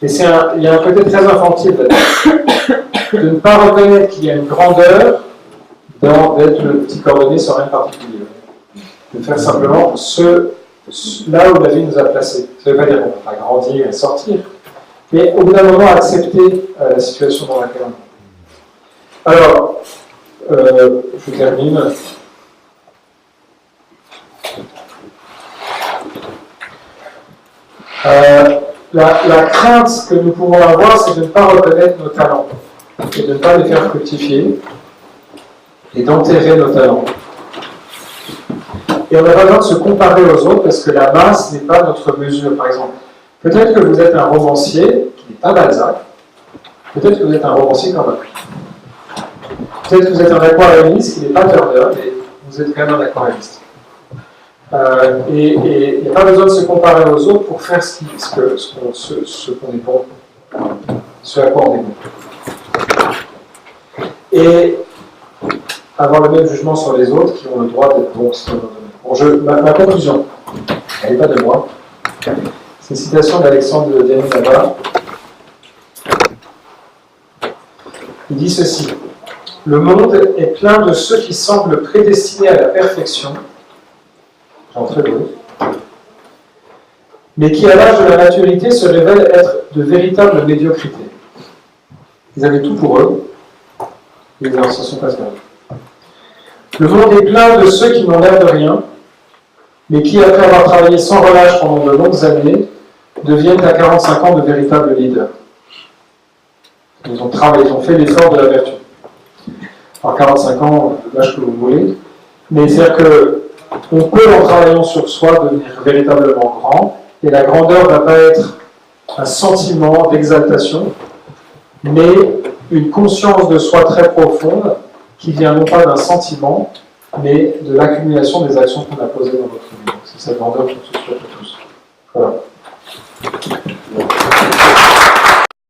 Et il y a un côté très infantile là-dedans, de ne pas reconnaître qu'il y a une grandeur dans d'être le petit cordonnier sans rien de particulier. De faire simplement là où la vie nous a placés. Ça ne veut pas dire qu'on ne va pas grandir et sortir, mais au bout d'un moment accepter la situation dans laquelle on est. Alors, je termine. La crainte que nous pouvons avoir, c'est de ne pas reconnaître nos talents et de ne pas les faire fructifier et d'enterrer nos talents. Et on n'a pas besoin de se comparer aux autres parce que la masse n'est pas notre mesure. Par exemple, peut-être que vous êtes un romancier qui n'est pas Balzac, peut-être que vous êtes un romancier comme peut-être que vous êtes un aquarelliste qui n'est pas Turner, mais vous êtes quand même un aquarelliste. Et il n'y a pas besoin de se comparer aux autres pour faire ce qu'on est bon, ce à quoi on est bon. Et avoir le même jugement sur les autres qui ont le droit d'être bons aussi dans leur domaine. Bon, ma conclusion, elle n'est pas de moi, c'est une citation d'Alexandre Diamidava. Il dit ceci: le monde est plein de ceux qui semblent prédestinés à la perfection, j'en très beau, mais qui à l'âge de la maturité se révèlent être de véritables médiocrités. Ils avaient tout pour eux, et ils n'en sont pas servis. Le monde est plein de ceux qui n'ont l'air de rien, mais qui, après avoir travaillé sans relâche pendant de longues années, deviennent à 45 ans de véritables leaders. Ils ont travaillé, ils ont fait l'effort de la vertu. Alors 45 ans, l'âge que vous voulez, mais c'est-à-dire qu'on peut, en travaillant sur soi, devenir véritablement grand, et la grandeur ne va pas être un sentiment d'exaltation, mais une conscience de soi très profonde, qui vient non pas d'un sentiment, mais de l'accumulation des actions qu'on a posées dans notre vie. C'est cette grandeur qu'on se souhaite.